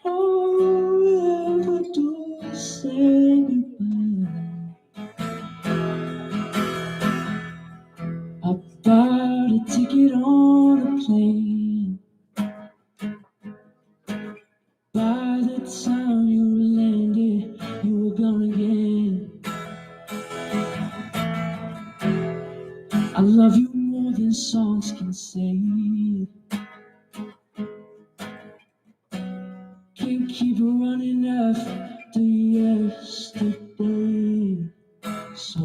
All we ever do is say goodbye. I bought a ticket on a plane. By the time you landed, you were gone again. I love you more than songs can say. Can't keep running after yesterday. So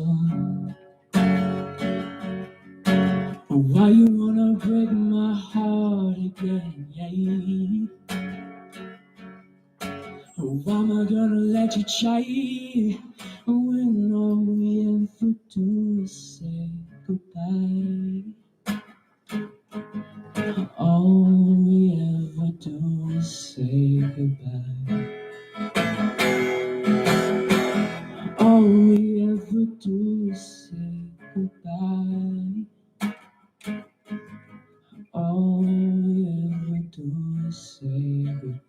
why you wanna break my heart again? Yeah. Why am I gonna let you try when all we ever do is say goodbye. All we ever do is say goodbye. All we ever do is say goodbye. All we ever do is say goodbye.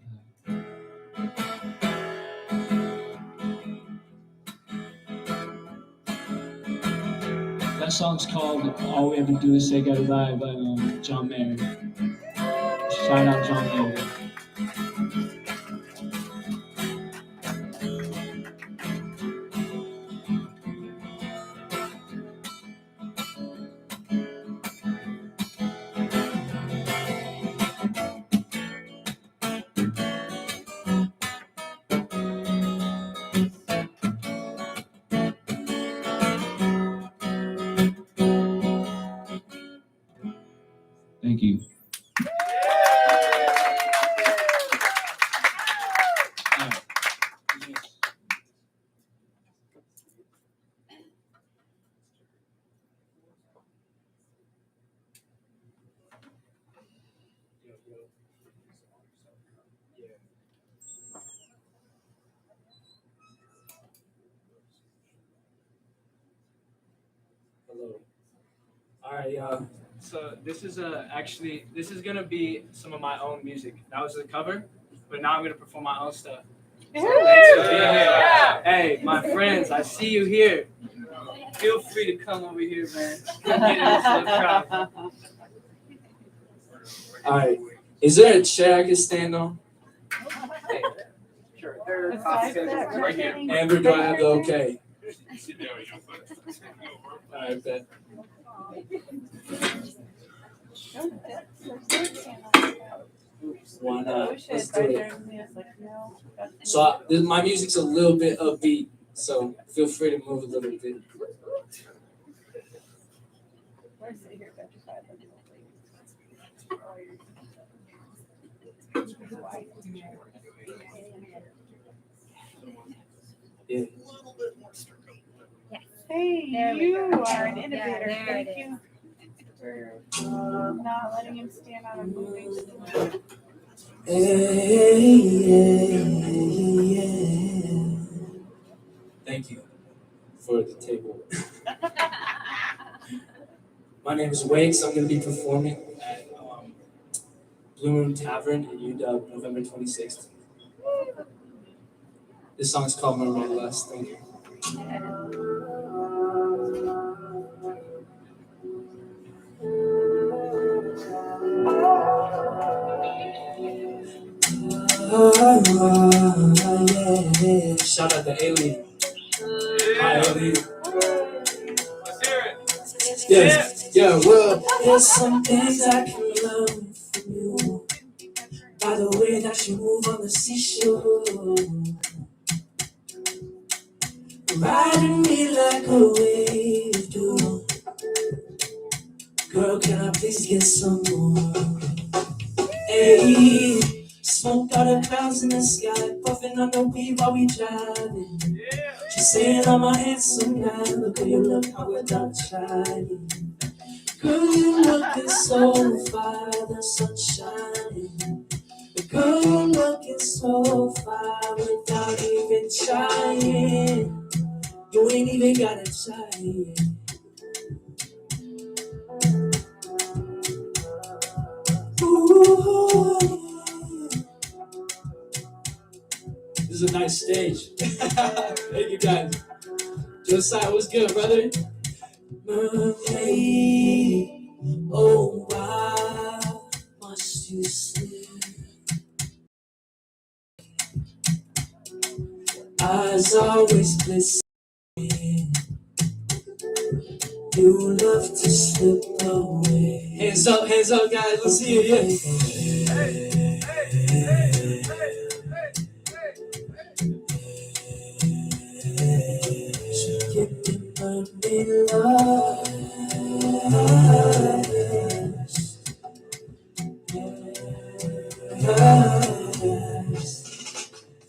That song's called All We Ever Do Is Say Goodbye by John Mayer. Shout out John Mayer. Thank you. Hello. All right, y'all. So this is this is gonna be some of my own music. That was the cover, but now I'm gonna perform my own stuff. So thanks for being here. Hey, my friends, I see you here. Feel free to come over here, man. Come get in this little crowd. All right. Is there a chair I can stand on? Sure. Right here. Amber, do I have the okay? Sit down, young fella. All right, bet. Why not? Let's do it. So my music's a little bit upbeat, so feel free to move a little bit. Yeah. Hey, There we you go. are an innovator. Yeah, there it Thank you for not letting him stand on a moving stool. Thank you for the table. My name is Wakes. I'm going to be performing at Blue Moon Tavern in UW November 26th. This song is called Mermaid Lust. Thank you. Yeah. Shout out to Alien. Hi, Alien. Let's hear it. Yeah, well, there's some things I can learn from you. By the way that you move on the seashore, riding me like a wave do. Girl, can I please get some more? Hey, smoke out the clouds in the sky, puffing on the weed while we driving. She's saying I'm a handsome guy, look at you look how without shining. Girl, you looking so fire, the sun shining. Girl, you looking so fire without even trying. You ain't even gotta try. Ooh. This is a nice stage. Thank you guys. Josiah, what's good, brother? Mermaid, oh why must you sleep? Eyes always glistening. You love to slip away. Hands up, guys. Let's see it. Yeah. She get the mermaid love.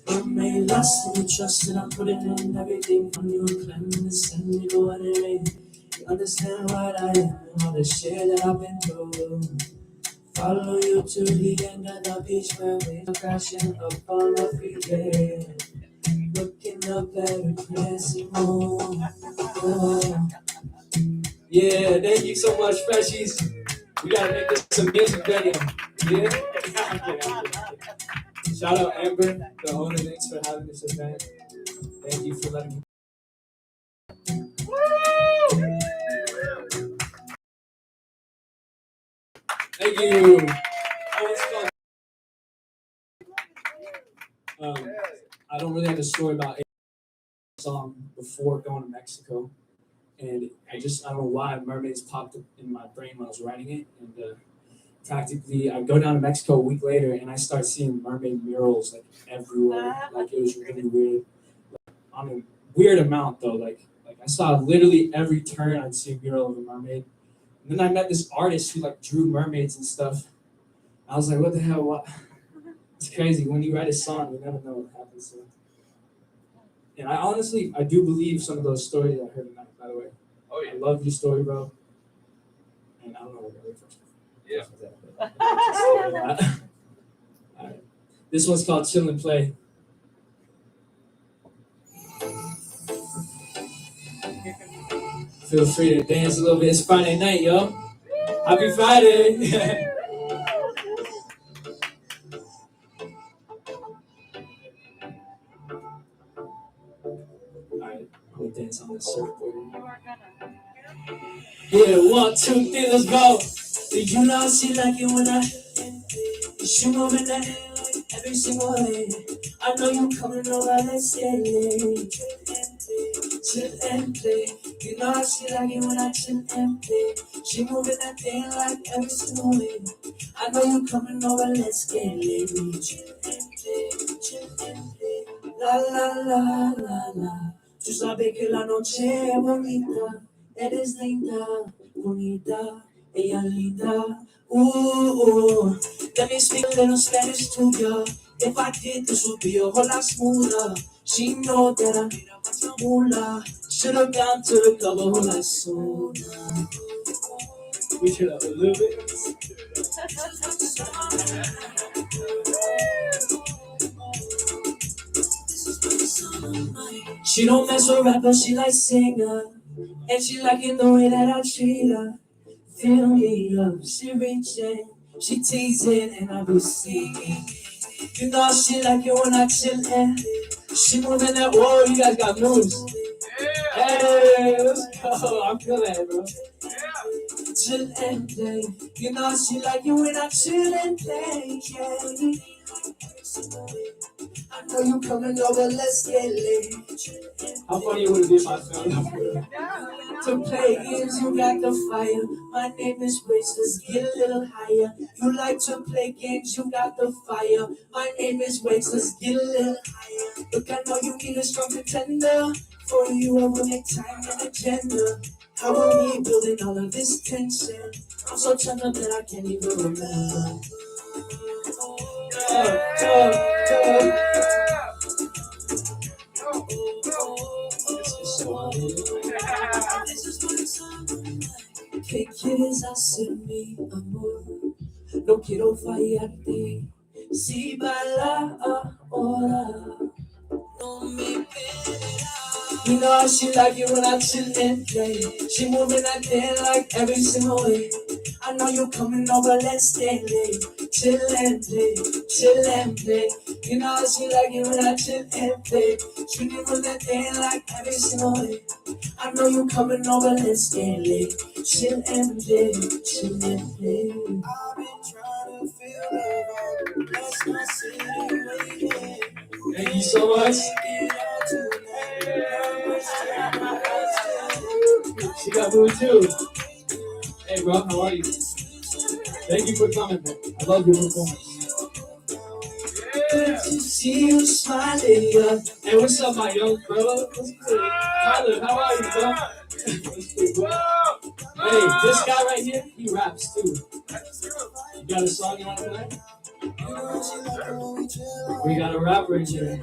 Mermaid lost and you trusted. I'm putting in everything from you. Climbing the sun, you go out and rain. understand what I am, all the shit that I've been through. Follow you to the end of the beach where we're crashing up on the freeway. Looking up at the crazy moon. Oh. Yeah, thank you so much, Freshies. We gotta make this some music video. Yeah? Shout out Amber, the owner. Thanks for having this event. Thank you for letting me. Thank you. I don't really have a story about a song before going to Mexico. And I don't know why mermaids popped up in my brain when I was writing it. And practically, I go down to Mexico a week later and I start seeing mermaid murals like everywhere. Like it was really weird. Like, on a weird amount though. Like I saw literally every turn I'd see a mural of a mermaid. And then I met this artist who like drew mermaids and stuff. I was like, what the hell? What? It's crazy. When you write a song, you never know what happens. So. And I do believe some of those stories I heard tonight, by the way. Oh, yeah. I love your story, bro. And I don't know what the first one. Yeah. All right. This one's called Chill and Play. Feel free to dance a little bit. It's Friday night, yo. Happy Friday. Alright, we'll dance on this surfboard. Yeah, 1, 2, 3, let's go. Do you know she like it when she moving that every single day? I know you coming over, let's get it. Chill and play. You know she like it when I chill and play. She moving that thing like every single way. I know you coming over, let's get it. Chill and play, chill and play. La la la la la. Tú sabes que la noche es bonita. Eres linda, bonita, ella linda. Let me speak a little Spanish to ya. If I did, this would be a whole lot smoother. She know that I made a bunch of moolah. Should've gone to the club a whole lot sooner. We should have a little bit. She don't mess with rappers, she like singer. And she liking the way that I treat her. Fill me up, she reaching, she teasing, and I be singing. You know she like it when I chill and she moving that, whoa, you guys got moves. Hey, let's go, I'm feeling it, bro. Chill and play, you know she like it when I chill and play, yeah. I know you coming over, let's get lit. How funny would it be if I found out? To play games, you got the fire. My name is Grace, let's get a little higher. You like to play games, you got the fire. My name is Grace, let's get a little higher. Look, I know you need a strong contender. For you, I will make time and agenda. How are we building all of this tension? I'm so tender that I can't even remember. ¿Qué quieres hacer, mi amor? No quiero fallarte. Si va la hora, no me perderás. You know she like it when I chill and play. She moving that thing like every single way. I know you coming over, let's stay late. Chill and play, chill and play. You know she like it when I chill and play. She moving that thing like every single way. I know you coming over, let's stay late. Chill and play, chill and play. I've been trying to feel the vibe. That's my city waiting. Thank you so much. She got food too. Hey bro, how are you? Thank you for coming, man. I love your performance. Good to see you smiling, yeah. Hey, what's up, my young bro? What's good? Tyler, how are you, bro? What's good, bro? Hey, this guy right here, he raps too. You got a song you want to play? We got a rapper in here.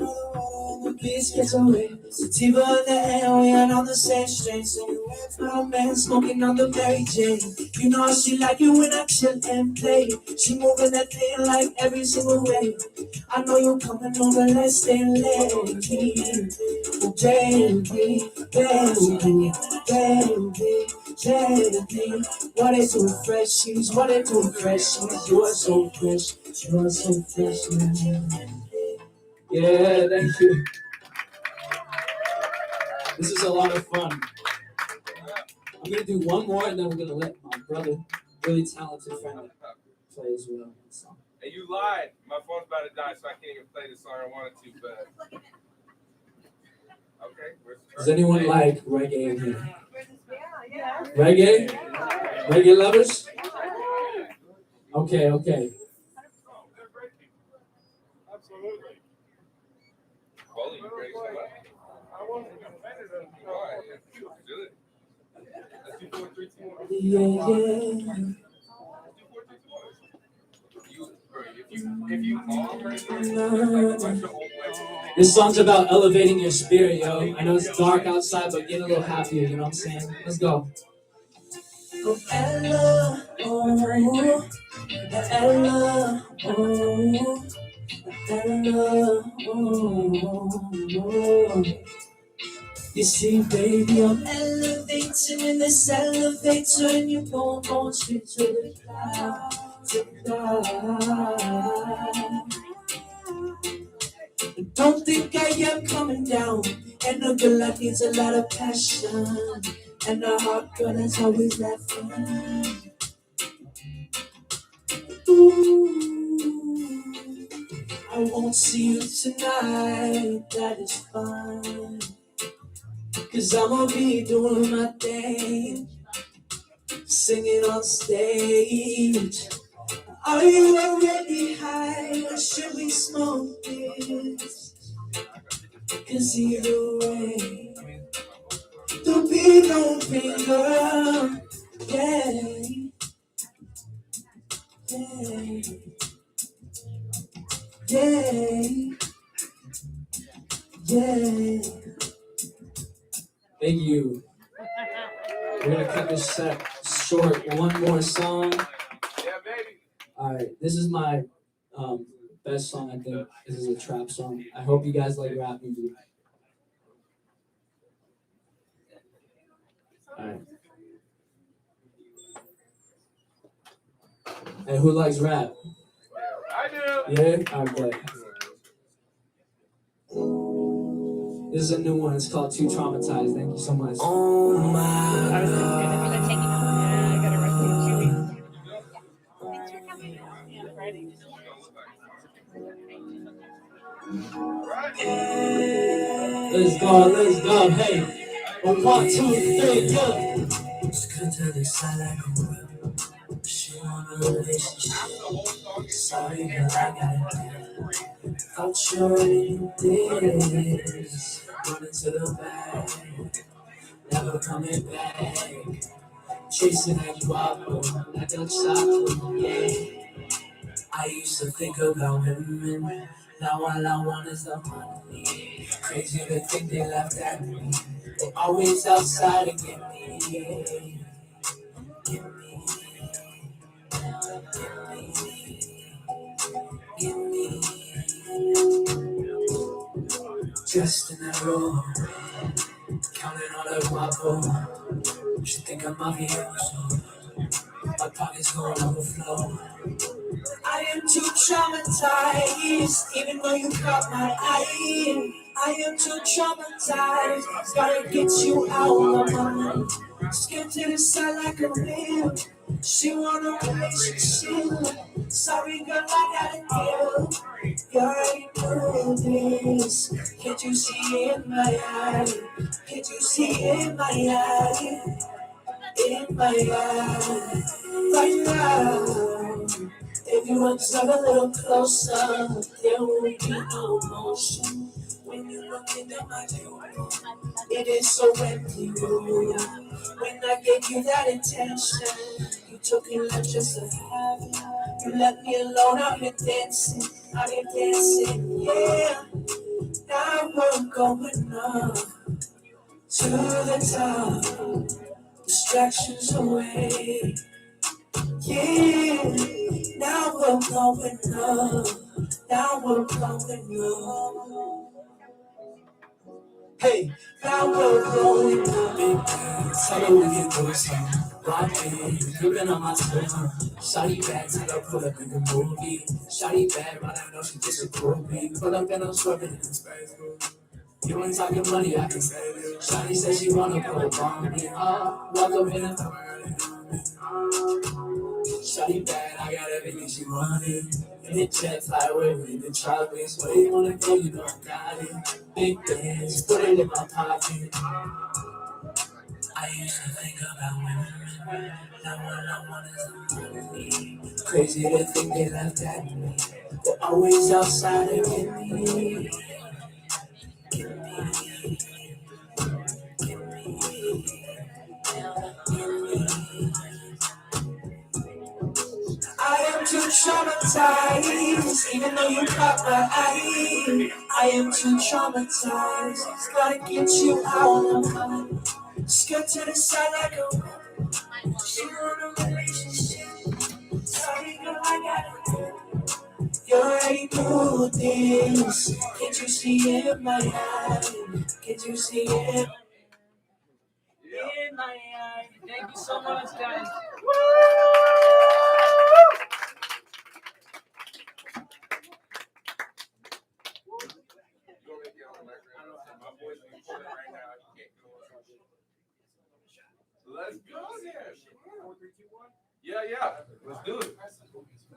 the beats gets away. Sativa in the air, we ain't on the same string. So you went for a man smoking on the Mary Jane. You know she like it when I chill and play. She moving that thing like every single way. I know you coming over, let's stay late. Baby, baby, baby, baby. What they do freshies, what they do freshies. You are so fresh, you are so fresh, man. Yeah, thank you. This is a lot of fun. I'm gonna do one more and then we're gonna let my brother, really talented friend, play as well. So. Hey, you lied. My phone's about to die, so I can't even play the song I wanted to, but. Okay. Does anyone like reggae in here? Reggae? Reggae lovers? Okay, okay. Absolutely. Well, you great so much. I wasn't offended at Why? Do it. Let's do 4, 3, 2, 1. Yeah, yeah. If you all right there, like a bunch of old ladies. This song's about elevating your spirit, yo. I know it's dark outside, but get a little happier, you know what I'm saying? Let's go. Oh, Ella, oh, Ella, oh, Ella, oh. You see, baby, I'm elevating in this elevator, and you know I'm going straight to the clouds, to the clouds. Don't think I am coming down. And a girl that needs a lot of passion. And a hot girl that's always laughing. Ooh, I won't see you tonight, that is fine. Cause I'ma be doing my thing, singing on stage. Are you already high or should we smoke this? Cause either way, there'll be no pain, girl. Yeah, yeah, yeah, yeah. Thank you. We're gonna cut this set short. One more song. Yeah, baby. Alright, this is my best song, I think. This is a trap song. I hope you guys like rap music. Alright. Hey, who likes rap? I do. Yeah? Alright, good. This is a new one. It's called Too Traumatized. Thank you so much. Oh my I was gonna take him out. Yeah, I gotta rest in 2 weeks. Thanks for coming. Yeah, Friday. Let's go, hey. 1, 2, 3, go. Just cut to the side like a whip. She want a relationship. Sorry, girl, I got it. Thought you already did this. Running to the back, never coming back. Chasing that guapo, like a chocolate, yeah. I used to think about women. Now all I want is the money. Crazy to think they left at me. They always outside to get me. Get me. Get me. Just in that row, counting all the guapo. She think I'm mafioso. My pockets gon' overflow. I am too traumatized, even though you caught my eye. I am too traumatized, gotta get you out of my mind. Skip to the side like a wheel. She want a relationship. Sorry, girl, I gotta deal. You already know this. Can't you see it in my eye? Can't you see it in my eye? In my eye, right now. If you want to come a little closer, there will be no motion. When you look into my view, it is so empty. When I gave you that attention, you took it like just a habit. You left me alone out here dancing, yeah. Now we're going up to the top, distractions away. Yeah, now we're going up, now we're going up. Hey, now we're going up. Big bands, tell her we can do something. Rockin', gripping on my toe. Shawty bad, till I pull up in the movie. Shawty bad, but I know she disapprove me. Pull up and I'm swerving in the space. You ain't talking money, I can save you. Shawty says she wanna pull up on me. Welcome in the door. Shawty bad, I got everything she wanted. In the jet, fly with me, the tropics. Where you wanna go, you know I got it. Big bands, put it in my pocket. I used to think about women. Now all I want is a money. Crazy to think they left at me. They're always outside of me. I am too traumatized, even though you caught my eye. I am too traumatized, it's gotta get you out of my mind. Skirt to the side like a she on a relationship. Sorry, girl, I gotta go. You already knew this. Can't you see it in my eye? Can't you see it in my eye? Thank you so much, guys. Let's go there. Yeah, let's do it.